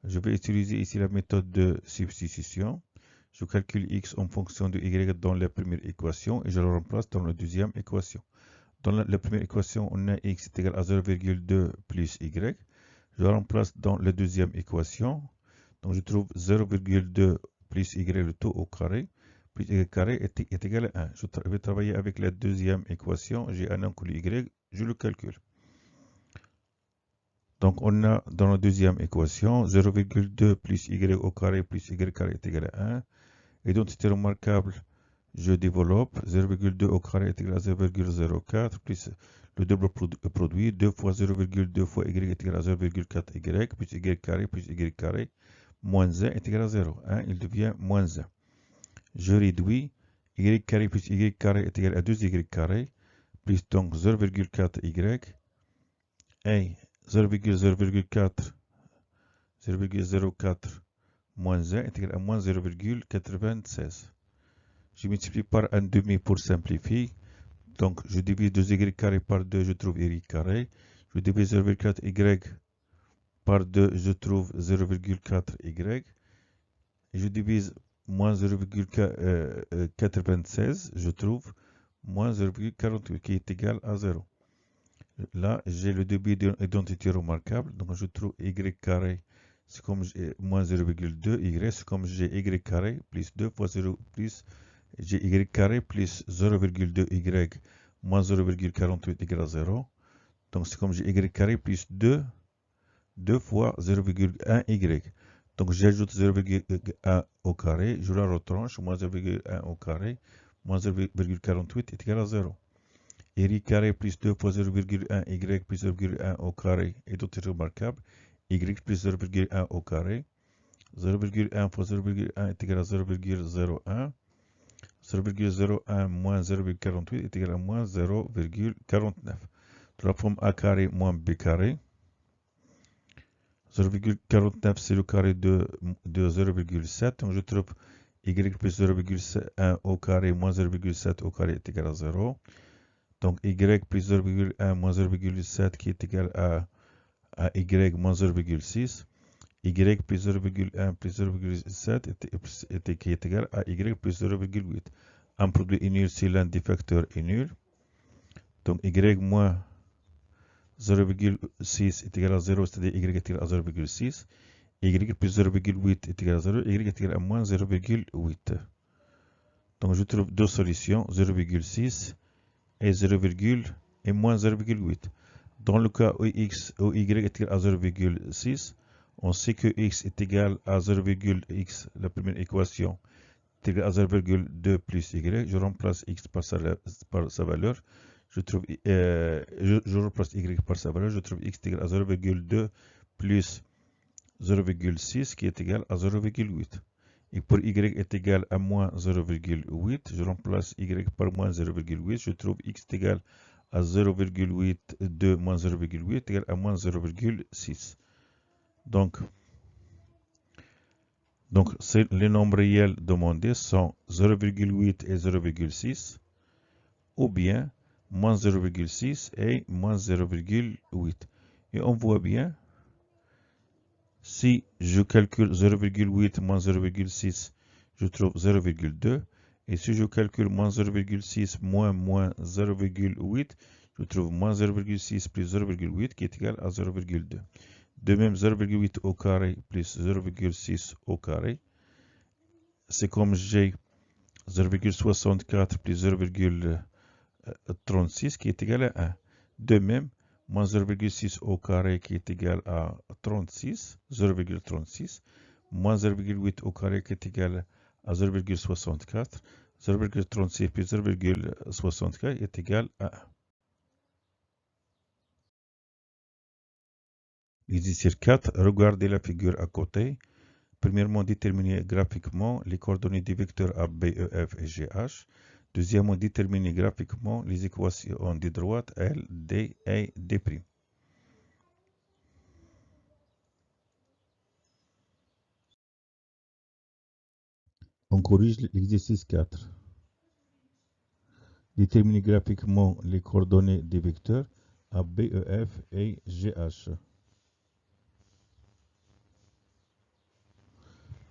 Je vais utiliser ici la méthode de substitution. Je calcule x en fonction de y dans la première équation et je le remplace dans la deuxième équation. Dans la première équation, on a x est égal à 0,2 plus y. Je le remplace dans la deuxième équation. Donc je trouve 0,2 plus y le tout au carré, plus y carré est égal à 1. Je vais travailler avec la deuxième équation. J'ai un inconnue y, je le calcule. Donc, on a dans la deuxième équation 0,2 plus y au carré plus y carré est égal à 1. Identité remarquable, je développe 0,2 au carré est égal à 0,04 plus le double produit 2 fois 0,2 fois y est égal à 0,4 y plus y carré moins 1 est égal à 0. 1, il devient moins 1. Je réduis y carré plus y carré est égal à 2y carré plus donc 0,4 y et 0,04 moins 1 est égal à moins 0,96. Je multiplie par un demi pour simplifier. Donc, je divise 2y carré par 2, je trouve y carré. Je divise 0,4 y par 2, je trouve 0,4 y. Et je divise moins 0,96, je trouve moins 0,48 qui est égal à 0. Là, j'ai le débit d'identité remarquable. Donc, je trouve y carré, c'est comme moins 0,2. Y, c'est comme j'ai y carré plus 2 fois 0 plus j'ai y carré plus 0,2 y moins 0,48 égale à 0. Donc, c'est comme j'ai y carré plus 2 fois 0,1 y. Donc, j'ajoute 0,1 au carré. Je la retranche. Moins 0,1 au carré moins 0,48 est égal à 0. Y carré plus 2 fois 0,1 y plus 0,1 au carré est tout remarquable. Y plus 0,1 au carré. 0,1 fois 0,1 est égal à 0,01. 0,01 moins 0,48 est égal à moins 0,49. De la forme a carré moins b carré. 0,49 c'est le carré de 0,7. Donc je trouve y plus 0,1 au carré moins 0,7 au carré est égal à 0. Donc y plus 0,1 moins 0,7 qui est égal à y moins 0,6. Y plus 0,1 plus 0,7 qui est égal à y plus 0,8. Un produit est nul si l'un des facteurs est nul. Donc y moins 0,6 est égal à 0, c'est-à-dire y est égal à 0,6. Y plus 0,8 est égal à 0, y est égal à moins 0,8. Donc je trouve deux solutions, 0,6 et 0, et moins 0,8. Dans le cas où y est égal à 0,6, on sait que x est égal à 0,x, la première équation, est égal à 0,2 plus y. Je remplace x par sa valeur. Je remplace y par sa valeur. Je trouve x est égal à 0,2 plus 0,6 qui est égal à 0,8. Et pour y est égal à moins 0,8, je remplace y par moins 0,8. Je trouve x est égal à 0,8 de moins 0,8 égale à moins 0,6. Donc les nombres réels demandés sont 0,8 et 0,6 ou bien moins 0,6 et moins 0,8. Et on voit bien, si je calcule 0,8 moins 0,6, je trouve 0,2. Et si je calcule moins 0,6 moins 0,8, je trouve moins 0,6 plus 0,8 qui est égal à 0,2. De même, 0,8 au carré plus 0,6 au carré, c'est comme j'ai 0,64 plus 0,36 qui est égal à 1. De même, moins 0,6 au carré qui est égal à 36, 0,36, moins 0,8 au carré qui est égal à 0,64, 0,36 plus 0,64 est égal à 1. Exercice 4, regardez la figure à côté. Premièrement, déterminer graphiquement les coordonnées des vecteurs A, B, E, F et GH. Deuxièmement, déterminer graphiquement les équations des droites L, D et D'. On corrige l'exercice 4. Déterminer graphiquement les coordonnées des vecteurs A, B, E, F et GH.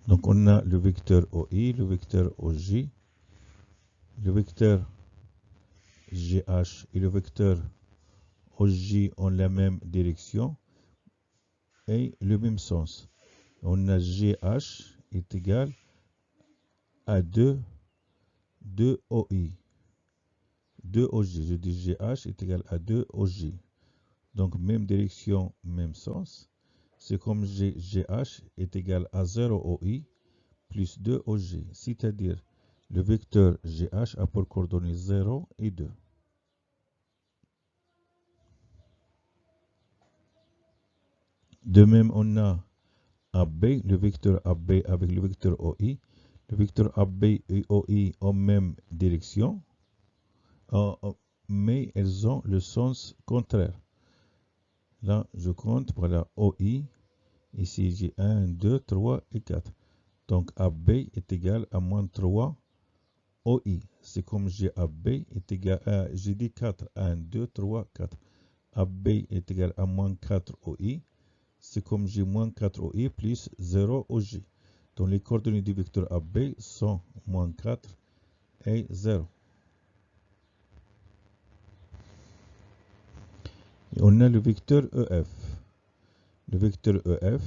Donc on a le vecteur OI, le vecteur OJ, le vecteur GH et le vecteur OJ ont la même direction et le même sens. On a GH est égal à 2 OI. 2 OJ, je dis GH est égal à 2 OJ. Donc même direction, même sens. C'est comme GH est égal à 0 OI plus 2 OJ. C'est-à-dire le vecteur GH a pour coordonnées 0 et 2. De même, on a AB, le vecteur AB avec le vecteur OI. Le vecteur AB et OI ont même direction, mais elles ont le sens contraire. Là, je compte, voilà, OI. Ici, j'ai 1, 2, 3 et 4. Donc, AB est égal à moins 3 OI. C'est comme j'ai AB est égal à, j'ai dit 4, 1, 2, 3, 4. AB est égal à moins 4 OI. C'est comme j'ai moins 4 OI plus 0 OJ. Donc les coordonnées du vecteur AB sont moins 4 et 0. Et on a le vecteur EF. Le vecteur EF,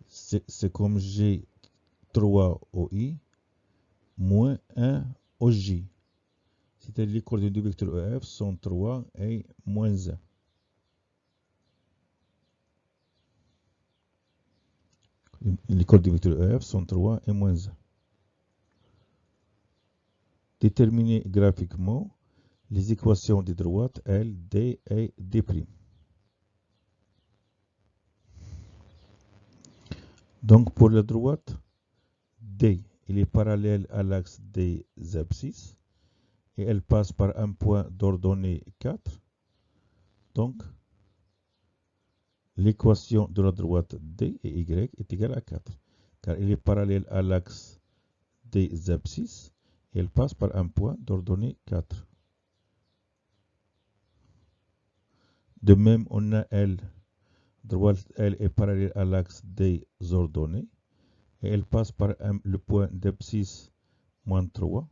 c'est comme j'ai 3 OI moins 1 OJ. C'est-à-dire les coordonnées du vecteur EF sont 3 et moins 1. Les coordonnées du vecteur EF sont 3 et moins 1. Déterminer graphiquement les équations des droites L, D et D'. Donc pour la droite, D, il est parallèle à l'axe des abscisses et elle passe par un point d'ordonnée 4. Donc l'équation de la droite D et Y est égale à 4 car il est parallèle à l'axe des abscisses et elle passe par un point d'ordonnée 4. De même, on a L. Droite L est parallèle à l'axe des ordonnées et elle passe par le point d'abscisse moins 3.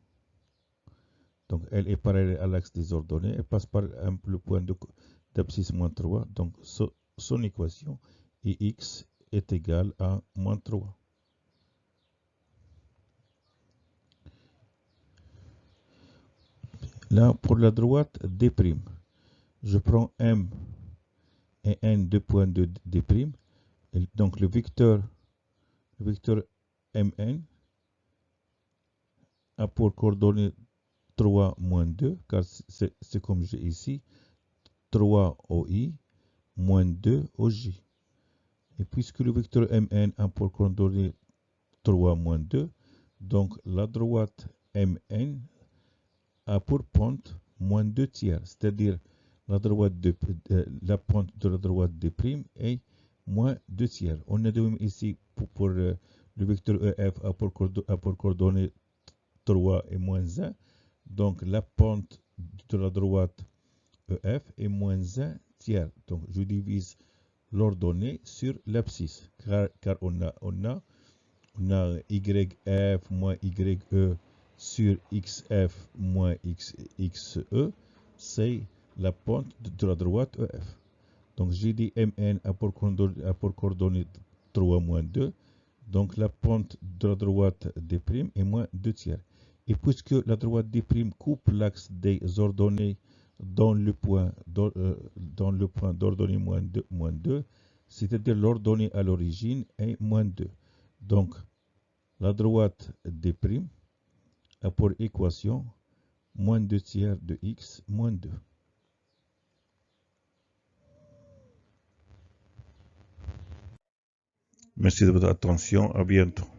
Donc elle est parallèle à l'axe des ordonnées, elle passe par le point d'abscisse moins 3. Donc son équation Ix est égale à moins 3. Là, pour la droite D', je prends M et N, deux points de D'. Et donc le vecteur Mn a pour coordonnées 3 moins 2, car c'est comme j'ai ici, 3 OI moins 2 OJ. Et puisque le vecteur Mn a pour coordonnées 3 moins 2, donc la droite Mn a pour pente moins 2 tiers, c'est-à-dire la pente de la droite D' est moins 2 tiers. On a de même ici pour le vecteur EF a pour coordonnées 3 et moins 1. Donc la pente de la droite EF est moins 1 tiers. Donc, je divise l'ordonnée sur l'abscisse, car on a YF moins YE sur XF moins XE, c'est la pente de la droite EF. Donc, j'ai dit MN a pour coordonnée 3 moins 2. Donc, la pente de la droite D' est moins 2 tiers. Et puisque la droite D' coupe l'axe des ordonnées dans le point d'ordonnée moins 2, c'est-à-dire l'ordonnée à l'origine est moins 2. Donc, la droite D' a pour équation moins 2 tiers de x moins 2. Merci de votre attention, à bientôt.